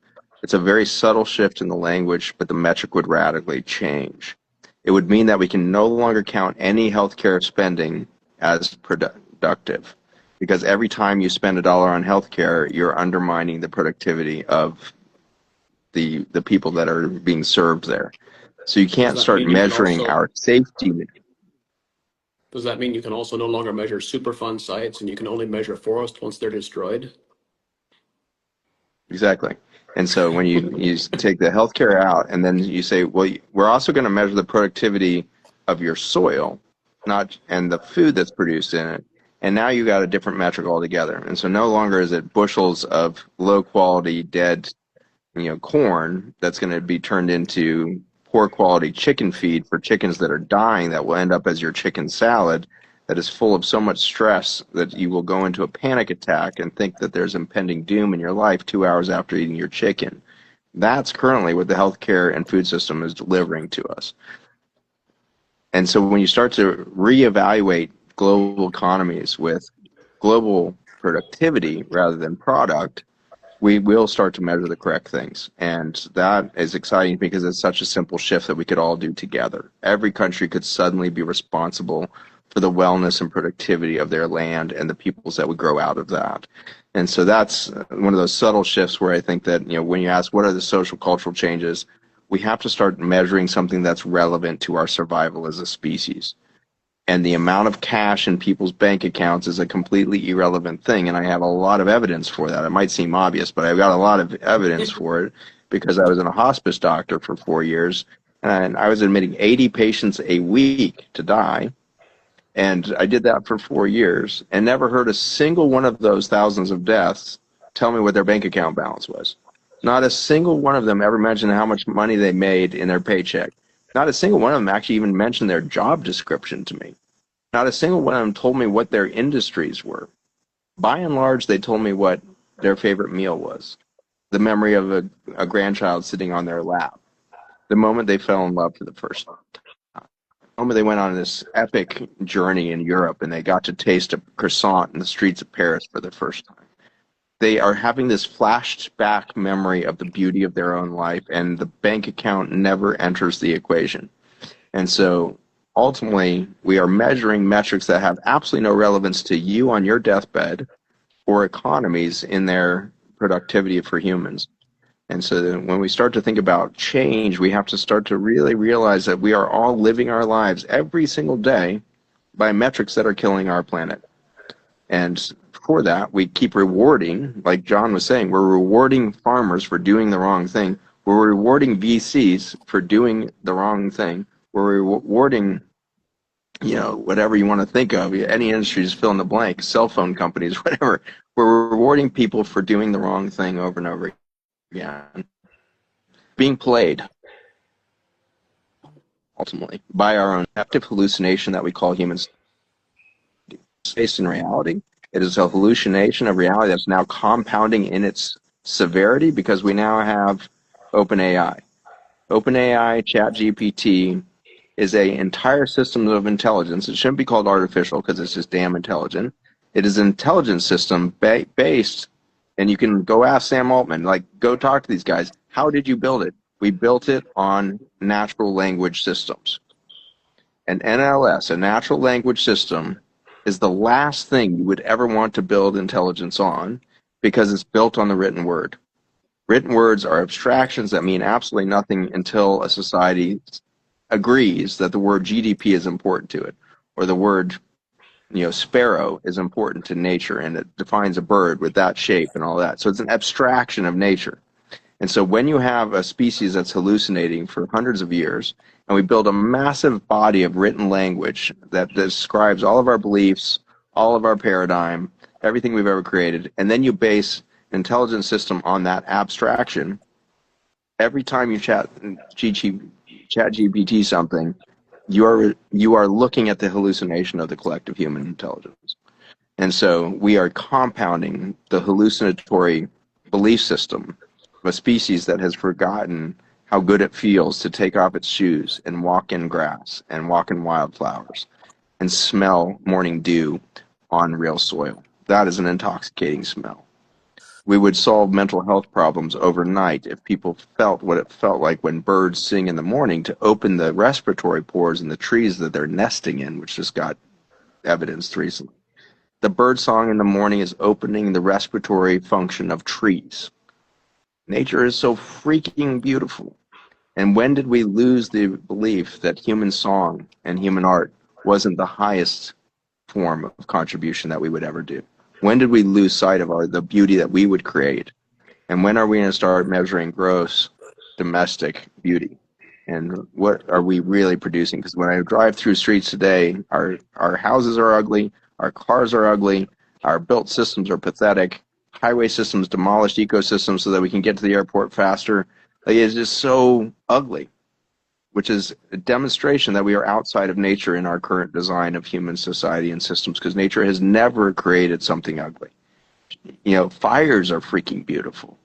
It's a very subtle shift in the language, but the metric would radically change. It would mean that we can no longer count any healthcare spending as productive because every time you spend $1 on healthcare, you're undermining the productivity of the people that are being served there. So you Does can't that start mean you can measuring also our safety. does that mean you can also no longer measure Superfund sites and you can only measure forest once they're destroyed? Exactly. And so when you take the healthcare out and then you say, well, we're also going to measure the productivity of your soil, not and the food that's produced in it. And now you got a different metric altogether. And so no longer is it bushels of low quality dead, corn that's going to be turned into poor quality chicken feed for chickens that are dying that will end up as your chicken salad that is full of so much stress that you will go into a panic attack and think that there's impending doom in your life 2 hours after eating your chicken. That's currently what the healthcare and food system is delivering to us. And so when you start to reevaluate global economies with global productivity rather than product, we will start to measure the correct things. And that is exciting because it's such a simple shift that we could all do together. Every country could suddenly be responsible for the wellness and productivity of their land and the peoples that would grow out of that. And so that's one of those subtle shifts where I think that, when you ask what are the social cultural changes, we have to start measuring something that's relevant to our survival as a species. And the amount of cash in people's bank accounts is a completely irrelevant thing. And I have a lot of evidence for that. It might seem obvious, but I've got a lot of evidence for it because I was a hospice doctor for 4 years and I was admitting 80 patients a week to die. And I did that for 4 years and never heard a single one of those thousands of deaths tell me what their bank account balance was. Not a single one of them ever mentioned how much money they made in their paycheck. Not a single one of them actually even mentioned their job description to me. Not a single one of them told me what their industries were. By and large, they told me what their favorite meal was, the memory of a grandchild sitting on their lap, the moment they fell in love for the first time. The moment they went on this epic journey in Europe and they got to taste a croissant in the streets of Paris for the first time. They are having this flashed back memory of the beauty of their own life, and the bank account never enters the equation. And so ultimately, we are measuring metrics that have absolutely no relevance to you on your deathbed or economies in their productivity for humans. And so when we start to think about change, we have to start to really realize that we are all living our lives every single day by metrics that are killing our planet. And for that, we keep rewarding, like John was saying, we're rewarding farmers for doing the wrong thing. We're rewarding VCs for doing the wrong thing. We're rewarding, whatever you want to think of, any industry, just fill in the blank, cell phone companies, whatever. We're rewarding people for doing the wrong thing over and over again. Being played, ultimately, by our own active hallucination that we call humans. Based in reality. It is a hallucination of reality that's now compounding in its severity because we now have OpenAI. OpenAI, ChatGPT is an entire system of intelligence. It shouldn't be called artificial because it's just damn intelligent. It is an intelligence system based, and you can go ask Sam Altman, go talk to these guys. How did you build it? We built it on natural language systems. An NLS, a natural language system, is the last thing you would ever want to build intelligence on because it's built on the written word. Written words are abstractions that mean absolutely nothing until a society agrees that the word GDP is important to it, or the word sparrow is important to nature, and it defines a bird with that shape and all that. So it's an abstraction of nature. And so when you have a species that's hallucinating for hundreds of years, and we build a massive body of written language that describes all of our beliefs, all of our paradigm, everything we've ever created, and then you base an intelligence system on that abstraction, every time you chat GPT something, you are looking at the hallucination of the collective human intelligence. And so we are compounding the hallucinatory belief system of a species that has forgotten how good it feels to take off its shoes and walk in grass and walk in wildflowers and smell morning dew on real soil. That is an intoxicating smell. We would solve mental health problems overnight if people felt what it felt like when birds sing in the morning to open the respiratory pores in the trees that they're nesting in, which just got evidenced recently. The bird song in the morning is opening the respiratory function of trees. Nature is so freaking beautiful. And when did we lose the belief that human song and human art wasn't the highest form of contribution that we would ever do? When did we lose sight of the beauty that we would create? And when are we going to start measuring gross domestic beauty? And what are we really producing? Because when I drive through streets today, our houses are ugly, our cars are ugly, our built systems are pathetic, highway systems demolished ecosystems so that we can get to the airport faster. It's just so ugly, which is a demonstration that we are outside of nature in our current design of human society and systems, because nature has never created something ugly. Fires are freaking beautiful.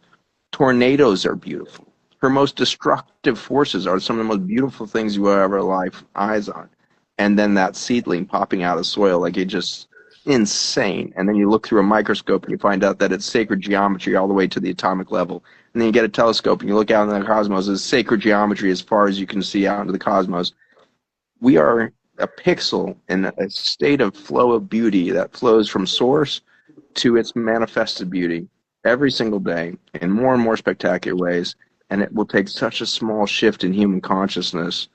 Tornadoes are beautiful. Her most destructive forces are some of the most beautiful things you will ever lay eyes on. And then that seedling popping out of soil, it's just insane. And then you look through a microscope and you find out that it's sacred geometry all the way to the atomic level. And then you get a telescope and you look out into the cosmos, it's sacred geometry as far as you can see out into the cosmos. We are a pixel in a state of flow of beauty that flows from source to its manifested beauty every single day in more and more spectacular ways. And it will take such a small shift in human consciousness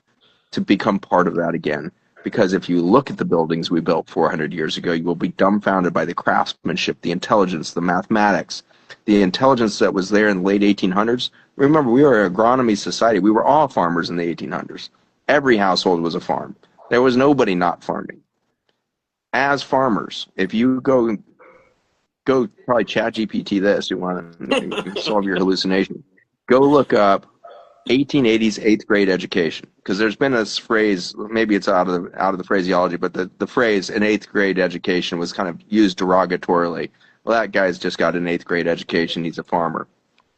to become part of that again. Because if you look at the buildings we built 400 years ago, you will be dumbfounded by the craftsmanship, the intelligence, the mathematics, the intelligence that was there in the late 1800s. Remember, we were an agronomy society. We were all farmers in the 1800s. Every household was a farm. There was nobody not farming. As farmers, if you go probably chat GPT this, you want to solve your hallucination. Go look up 1880s eighth grade education, because there's been this phrase, maybe it's out of the phraseology, but the phrase an eighth grade education was kind of used derogatorily. Well, that guy's just got an eighth grade education, he's a farmer.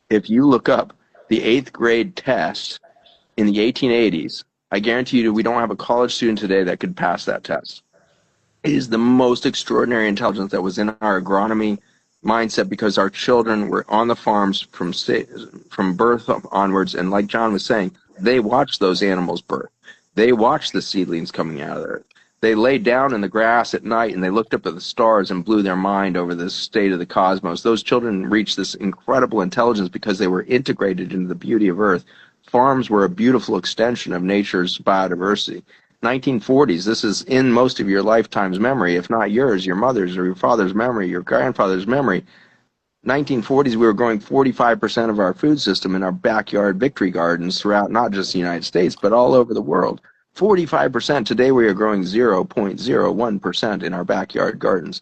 If you look up the eighth grade test in the 1880s, I guarantee you we don't have a college student today that could pass that test. It is the most extraordinary intelligence that was in our agronomy mindset, because our children were on the farms from birth onwards, and like John was saying, they watched those animals birth. They watched the seedlings coming out of the earth. They laid down in the grass at night and they looked up at the stars and blew their mind over the state of the cosmos. Those children reached this incredible intelligence because they were integrated into the beauty of earth. Farms were a beautiful extension of nature's biodiversity. 1940s, this is in most of your lifetime's memory, if not yours, your mother's or your father's memory, your grandfather's memory. 1940s, we were growing 45% of our food system in our backyard victory gardens throughout not just the United States, but all over the world. 45%. Today we are growing 0.01% in our backyard gardens.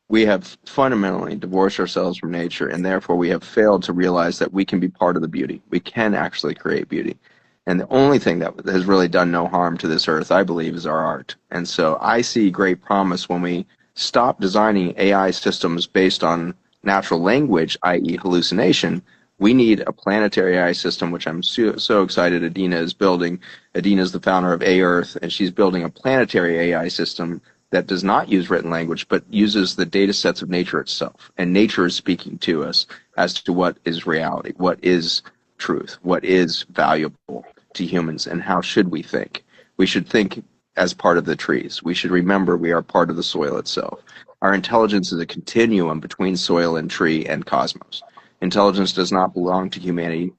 We have fundamentally divorced ourselves from nature, and therefore we have failed to realize that we can be part of the beauty. We can actually create beauty. And the only thing that has really done no harm to this earth, I believe, is our art. And so I see great promise when we stop designing AI systems based on natural language, i.e. hallucination. We need a planetary AI system, which I'm so excited Adina is building. Adina is the founder of A-Earth, and she's building a planetary AI system that does not use written language, but uses the data sets of nature itself. And nature is speaking to us as to what is reality, what is truth, what is valuable to humans, and how should we think. We should think as part of the trees. We should remember we are part of the soil itself. Our intelligence is a continuum between soil and tree and cosmos. Intelligence does not belong to humanity.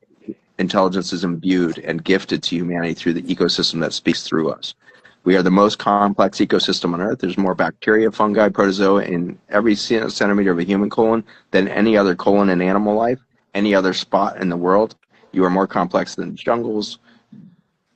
Intelligence is imbued and gifted to humanity through the ecosystem that speaks through us. We are the most complex ecosystem on Earth. There's more bacteria, fungi, protozoa in every centimeter of a human colon than any other colon in animal life, any other spot in the world. You are more complex than jungles,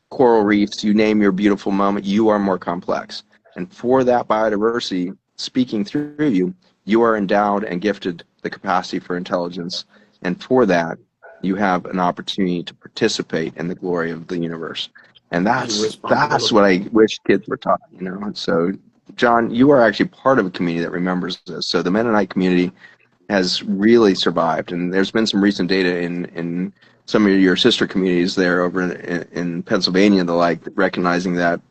coral reefs, you name your beautiful moment, you are more complex. And for that biodiversity speaking through you, you are endowed and gifted the capacity for intelligence. And for that, you have an opportunity to participate in the glory of the universe. And and that's responsibility. what I wish kids were taught, you know. And so, John, you are actually part of a community that remembers this. So the Mennonite community has really survived, and there's been some recent data in some of your sister communities there over in Pennsylvania and the like, recognizing that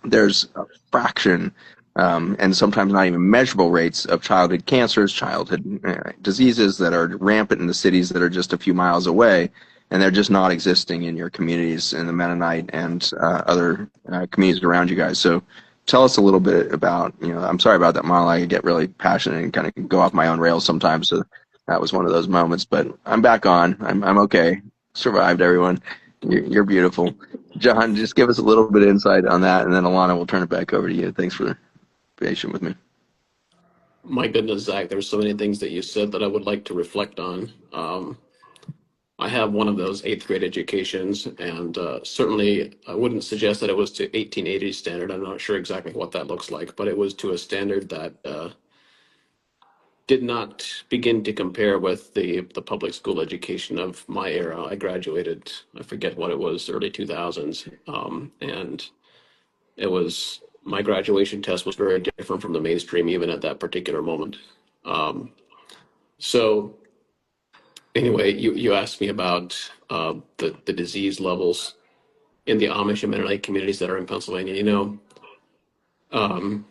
there's a fraction and sometimes not even measurable rates of childhood cancers, childhood diseases that are rampant in the cities that are just a few miles away, and they're just not existing in your communities in the Mennonite and other communities around you guys. So tell us a little bit about, you know, I'm sorry about that monologue. I get really passionate and kind of go off my own rails sometimes. So that was one of those moments, but I'm back on. I'm okay. Survived, everyone. You're beautiful. John, just give us a little bit of insight on that, and then Alana will turn it back over to you. Thanks for being patient with me. My goodness, Zach, there's so many things that you said that I would like to reflect on. I have one of those eighth grade educations, and certainly I wouldn't suggest that it was to 1880 standard. I'm not sure exactly what that looks like, but it was to a standard that did not begin to compare with the public school education of my era. I graduated, I forget what it was, early 2000s, and it was my graduation test was very different from the mainstream even at that particular moment. Um, so anyway, you asked me about the disease levels in the Amish and Mennonite communities that are in Pennsylvania. You know, um,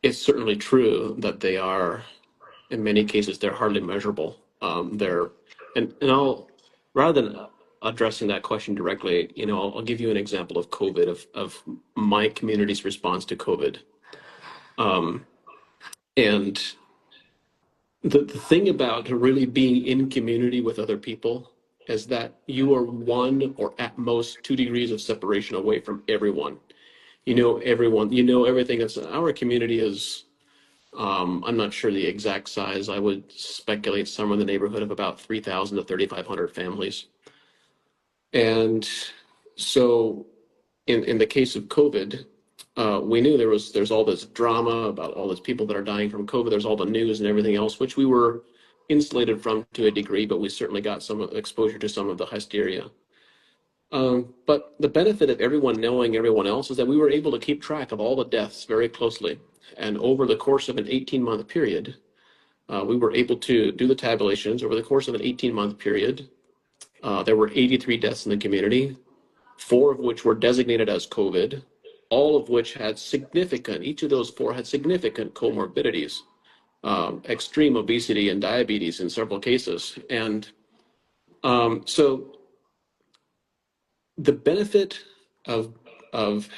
it's certainly true that they are, in many cases, they're hardly measurable. They're, and I'll, rather than addressing that question directly, I'll give you an example of COVID, of my community's response to COVID. Um, and the thing about really being in community with other people is that you are 1 or at most 2 degrees of separation away from everyone. You know everyone, you know everything. That's our community is, I'm not sure the exact size. I would speculate somewhere in the neighborhood of about 3,000 to 3,500 families. And so in the case of COVID, we knew there's all this drama about all these people that are dying from COVID. There's all the news and everything else, which we were insulated from to a degree, but we certainly got some exposure to some of the hysteria. But the benefit of everyone knowing everyone else is that we were able to keep track of all the deaths very closely. And over the course of an 18-month period, we were able to do the tabulations. Over the course of an 18-month period, there were 83 deaths in the community, 4 of which were designated as COVID, all of which had each of those 4 had significant comorbidities, extreme obesity and diabetes in several cases. And so the benefit of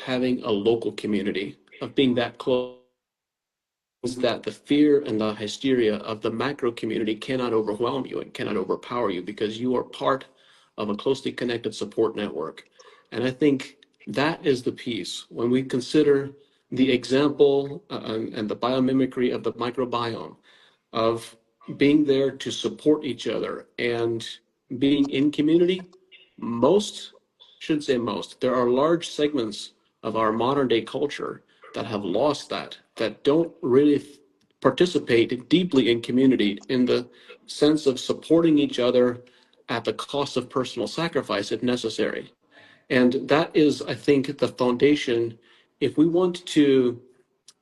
having a local community, of being that close, is that the fear and the hysteria of the macro community cannot overwhelm you and cannot overpower you, because you are part of a closely connected support network. And I think that is the piece when we consider the example and the biomimicry of the microbiome, of being there to support each other and being in community. Most, shouldn't say most, there are large segments of our modern day culture that have lost that don't really participate deeply in community in the sense of supporting each other at the cost of personal sacrifice if necessary. And that is, I think, the foundation. If we want to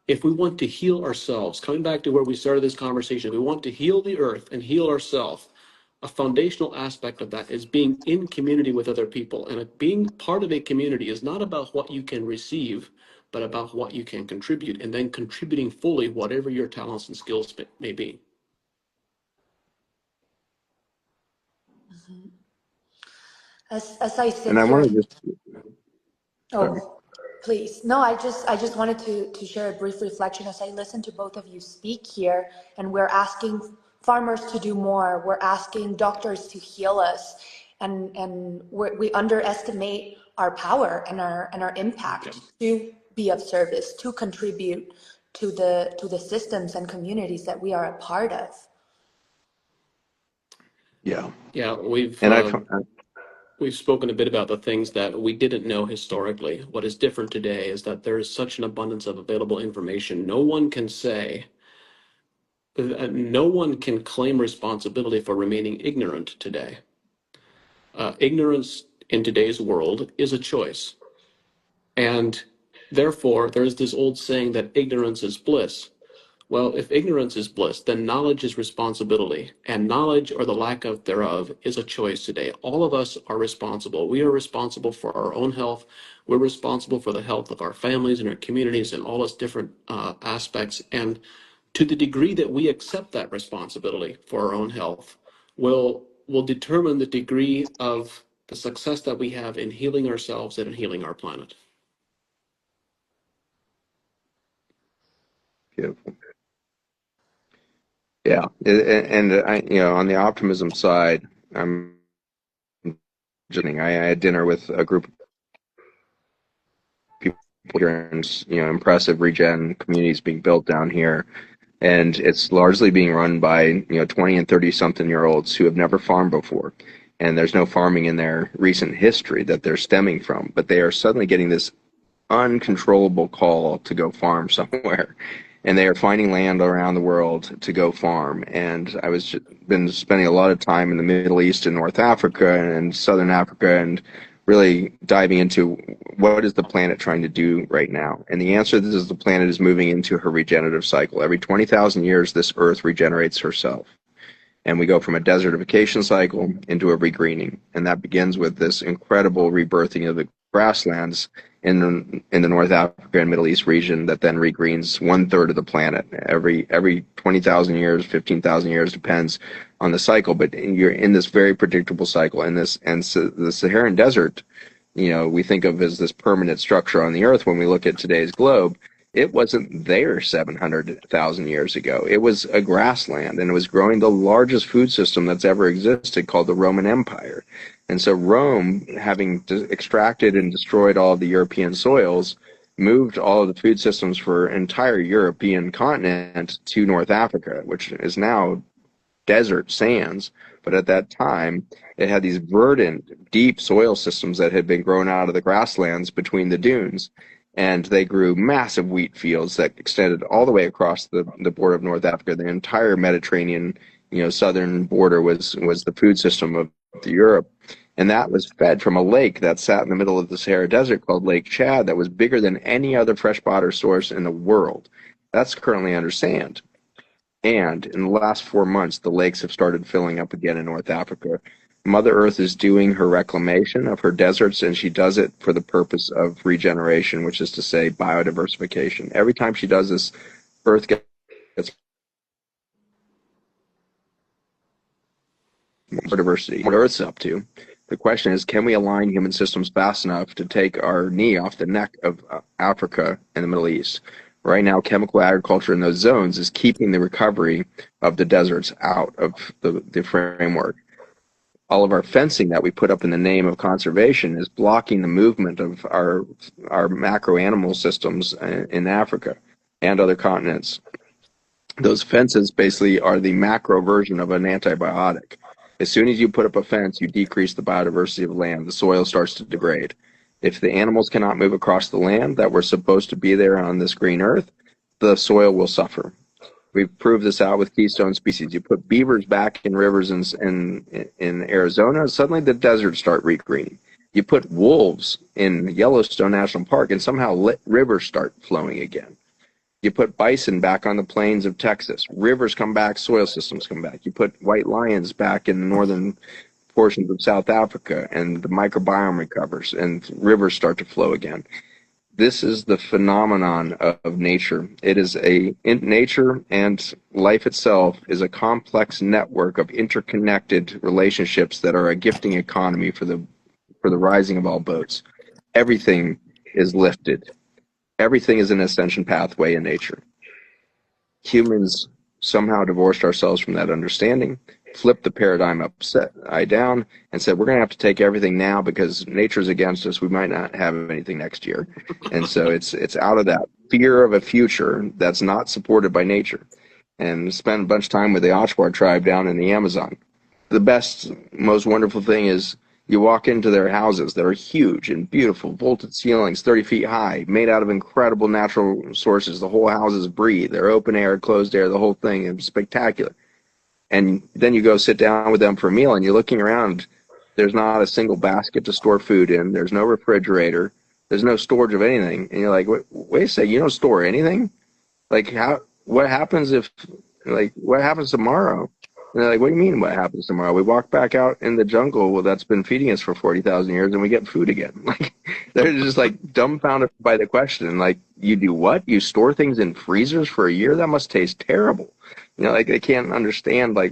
heal ourselves, coming back to where we started this conversation, we want to heal the earth and heal ourselves. A foundational aspect of that is being in community with other people. And being part of a community is not about what you can receive, but about what you can contribute, and then contributing fully whatever your talents and skills may be. As I sit And I here, want to just, sorry. oh, please. No, I just wanted to share a brief reflection as I listen to both of you speak here, and we're asking farmers to do more. We're asking doctors to heal us, and we underestimate our power and our impact to be of service, to contribute to the systems and communities that we are a part of. Yeah. Yeah, And we've spoken a bit about the things that we didn't know historically. What is different today is that there is such an abundance of available information. No one can claim responsibility for remaining ignorant today. Ignorance in today's world is a choice. And therefore, there's this old saying that ignorance is bliss. Well, if ignorance is bliss, then knowledge is responsibility, and knowledge or the lack of thereof is a choice today. All of us are responsible. We are responsible for our own health. We're responsible for the health of our families and our communities and all its different aspects. And to the degree that we accept that responsibility for our own health, will determine the degree of the success that we have in healing ourselves and in healing our planet. beautiful. Yeah. And on the optimism side, I'm I had dinner with a group of people here, and impressive regen communities being built down here. And it's largely being run by 20 and 30 something year olds who have never farmed before, and there's no farming in their recent history that they're stemming from, but they are suddenly getting this uncontrollable call to go farm somewhere, and they are finding land around the world to go farm. And been spending a lot of time in the Middle East and North Africa and Southern Africa, and really diving into what is the planet trying to do right now. And the answer is the planet is moving into her regenerative cycle. Every 20,000 years, this Earth regenerates herself. And we go from a desertification cycle into a regreening. And that begins with this incredible rebirthing of the grasslands in the North Africa and Middle East region that then regreens 1/3 of the planet every 20,000 years, 15,000 years, depends on the cycle. But you're in this very predictable cycle. So the Saharan Desert, we think of as this permanent structure on the Earth when we look at today's globe. It wasn't there 700,000 years ago. It was a grassland, and it was growing the largest food system that's ever existed, called the Roman Empire. And so Rome, having extracted and destroyed all of the European soils, moved all of the food systems for entire European continent to North Africa, which is now desert sands. But at that time, it had these verdant, deep soil systems that had been grown out of the grasslands between the dunes. And they grew massive wheat fields that extended all the way across the border of North Africa. The entire Mediterranean, southern border was the food system of Europe. And that was fed from a lake that sat in the middle of the Sahara Desert called Lake Chad, that was bigger than any other freshwater source in the world. That's currently under sand. And in the last 4 months, the lakes have started filling up again in North Africa. Mother Earth is doing her reclamation of her deserts, and she does it for the purpose of regeneration, which is to say biodiversification. Every time she does this, Earth gets more diversity. What Earth's up to. The question is, can we align human systems fast enough to take our knee off the neck of Africa and the Middle East? Right now, chemical agriculture in those zones is keeping the recovery of the deserts out of the framework. All of our fencing that we put up in the name of conservation is blocking the movement of our macro animal systems in Africa and other continents. Those fences basically are the macro version of an antibiotic. As soon as you put up a fence, you decrease the biodiversity of land. The soil starts to degrade. If the animals cannot move across the land that were supposed to be there on this green earth, the soil will suffer. We've proved this out with keystone species. You put beavers back in rivers in Arizona, suddenly the deserts start regreening. You put wolves in Yellowstone National Park, and somehow rivers start flowing again. You put bison back on the plains of Texas. Rivers come back, soil systems come back. You put white lions back in the northern portions of South Africa, and the microbiome recovers, and rivers start to flow again. This is the phenomenon of nature. It is nature, and life itself is a complex network of interconnected relationships that are a gifting economy for the rising of all boats. Everything is lifted. Everything is an ascension pathway in nature. Humans somehow divorced ourselves from that understanding, flipped the paradigm upside down, and said, we're going to have to take everything now because nature's against us. We might not have anything next year. And so it's out of that fear of a future that's not supported by nature. And spent a bunch of time with the Ochwar tribe down in the Amazon. The best, most wonderful thing is you walk into their houses that are huge and beautiful, vaulted ceilings, 30 feet high, made out of incredible natural sources. The whole houses breathe. They're open air, closed air, the whole thing is spectacular. And then you go sit down with them for a meal, and you're looking around. There's not a single basket to store food in. There's no refrigerator. There's no storage of anything. And you're like, wait a second, you don't store anything? Like, what happens what happens tomorrow? And they're like, what do you mean what happens tomorrow? We walk back out in the jungle that's been feeding us for 40,000 years, and we get food again. Like, they're just like dumbfounded by the question. Like, you do what? You store things in freezers for a year? That must taste terrible. Like, they can't understand, like,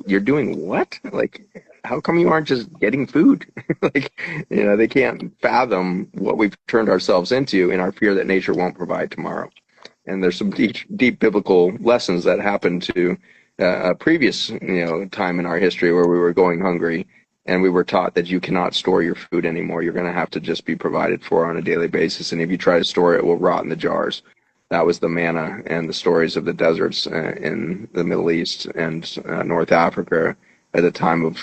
you're doing what? Like, how come you aren't just getting food? Like, they can't fathom what we've turned ourselves into in our fear that nature won't provide tomorrow. And there's some deep biblical lessons that happened to a previous, time in our history where we were going hungry, and we were taught that you cannot store your food anymore. You're going to have to just be provided for on a daily basis. And if you try to store it, it will rot in the jars. That was the manna and the stories of the deserts in the Middle East and North Africa at the time of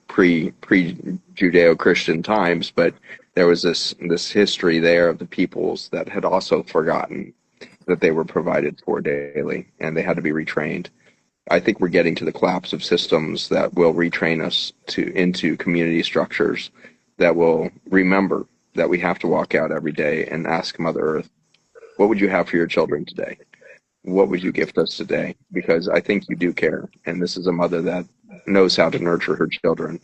pre-Judeo-Christian times. But there was this history there of the peoples that had also forgotten that they were provided for daily, and they had to be retrained. I think we're getting to the collapse of systems that will retrain us into community structures that will remember that we have to walk out every day and ask Mother Earth, what would you have for your children today? What would you gift us today? Because I think you do care. And this is a mother that knows how to nurture her children.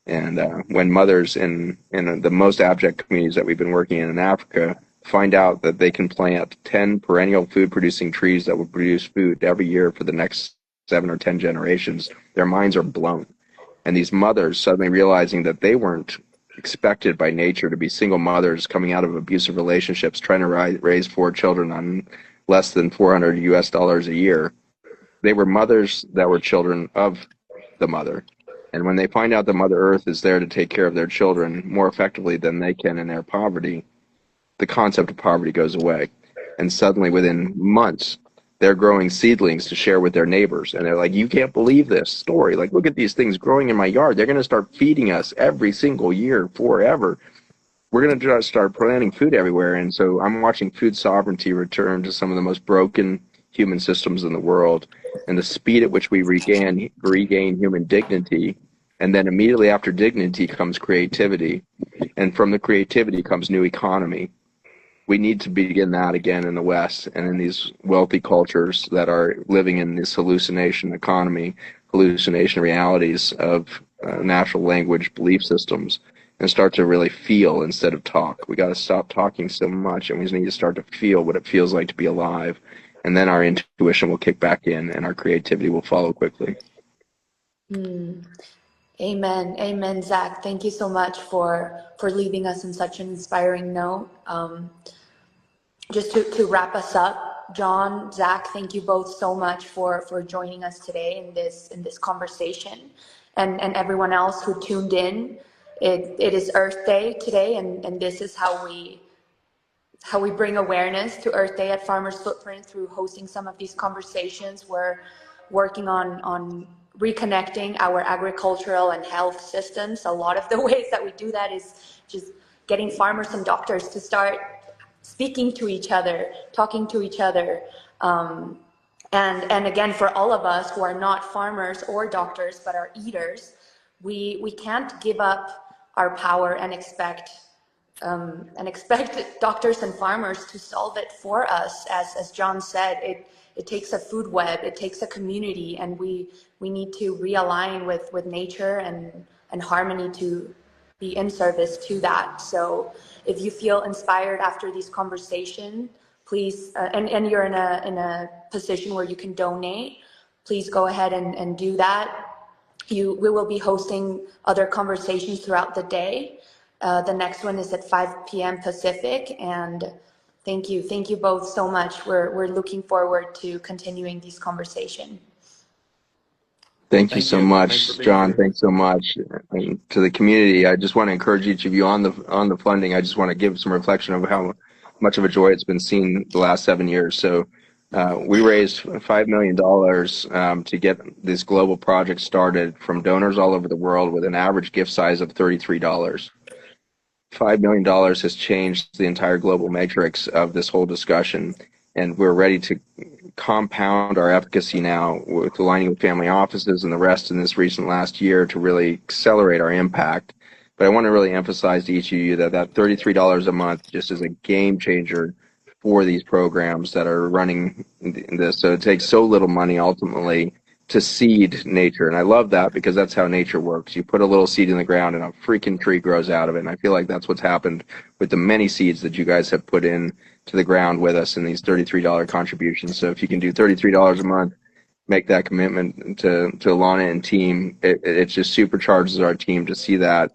And when mothers in the most abject communities that we've been working in Africa find out that they can plant 10 perennial food producing trees that will produce food every year for the next 7 or 10 generations, their minds are blown. And these mothers suddenly realizing that they weren't expected by nature to be single mothers coming out of abusive relationships, trying to raise 4 children on less than $400 a year. They were mothers that were children of the mother. And when they find out that Mother Earth is there to take care of their children more effectively than they can in their poverty, the concept of poverty goes away. And suddenly, within months, they're growing seedlings to share with their neighbors. And they're like, you can't believe this story. Like, look at these things growing in my yard. They're going to start feeding us every single year forever. We're going to just start planting food everywhere. And so I'm watching food sovereignty return to some of the most broken human systems in the world. And the speed at which we regain human dignity. And then immediately after dignity comes creativity. And from the creativity comes new economy. We need to begin that again in the West and in these wealthy cultures that are living in this hallucination economy, hallucination realities of natural language belief systems, and start to really feel instead of talk. We got to stop talking so much, and we just need to start to feel what it feels like to be alive. And then our intuition will kick back in, and our creativity will follow quickly. Amen. Amen, Zach. Thank you so much for leaving us in such an inspiring note. Just to wrap us up, John, Zach, thank you both so much for joining us today in this conversation, and everyone else who tuned in. It is Earth Day today, and this is how we bring awareness to Earth Day at Farmers Footprint through hosting some of these conversations. We're working on reconnecting our agricultural and health systems. A lot of the ways that we do that is just getting farmers and doctors to start speaking to each other, talking to each other. And again, for all of us who are not farmers or doctors, but are eaters, we can't give up our power and expect doctors and farmers to solve it for us. As John said, it takes a food web, it takes a community, and we need to realign with nature and harmony to be in service to that. So if you feel inspired after these conversations, please, and you're in a position where you can donate, please go ahead and do that. We will be hosting other conversations throughout the day. The next one is at 5 p.m. Pacific, and thank you both so much. We're looking forward to continuing this conversation. Thank you Thank so you. Thanks for much, being John. here. Thanks so much. And to the community, I just want to encourage each of you on the funding. I just want to give some reflection of how much of a joy it's been seen the last 7 years. So we raised $5 million to get this global project started from donors all over the world with an average gift size of $33. $5 million has changed the entire global matrix of this whole discussion, and we're ready to compound our efficacy now with aligning with family offices and the rest in this recent last year to really accelerate our impact. But I want to really emphasize to each of you that $33 a month just is a game changer for these programs that are running this. So it takes so little money ultimately to seed nature. And I love that because that's how nature works. You put a little seed in the ground and a freaking tree grows out of it. And I feel like that's what's happened with the many seeds that you guys have put in to the ground with us in these $33 contributions. So if you can do $33 a month, make that commitment to Alana and team, it just supercharges our team to see that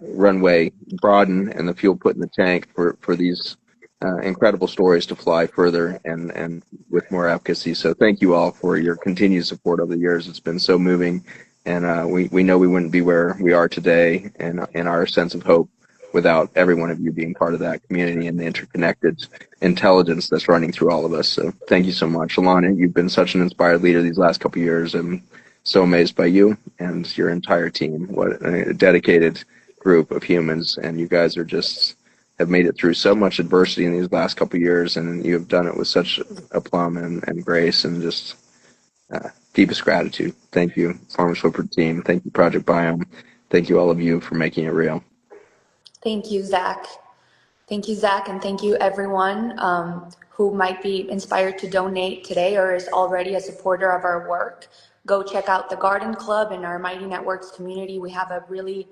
runway broaden and the fuel put in the tank for these incredible stories to fly further and with more efficacy. So thank you all for your continued support over the years. It's been so moving, and we know we wouldn't be where we are today and our sense of hope without every one of you being part of that community and the interconnected intelligence that's running through all of us. So thank you so much. Alana, you've been such an inspired leader these last couple of years. I'm so amazed by you and your entire team. What a dedicated group of humans, and you guys are just have made it through so much adversity in these last couple of years, and you have done it with such aplomb and grace and just deepest gratitude. Thank you, Farmers Footprint team. Thank you, Project Biome. Thank you, all of you, for making it real. Thank you, Zach. Thank you, Zach, and thank you, everyone who might be inspired to donate today or is already a supporter of our work. go check out the Garden Club in our Mighty Networks community. We have a really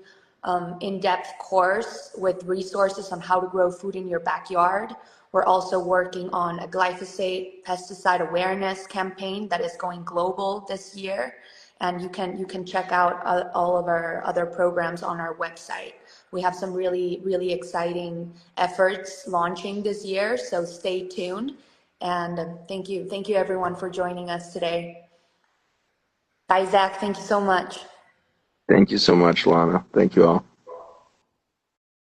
in-depth course with resources on how to grow food in your backyard. We're also working on a glyphosate pesticide awareness campaign that is going global this year. And you can check out all of our other programs on our website. We have some really exciting efforts launching this year, so stay tuned. And thank you everyone for joining us today. Bye, Zach. Thank you so much. Thank you so much, Lana. Thank you all.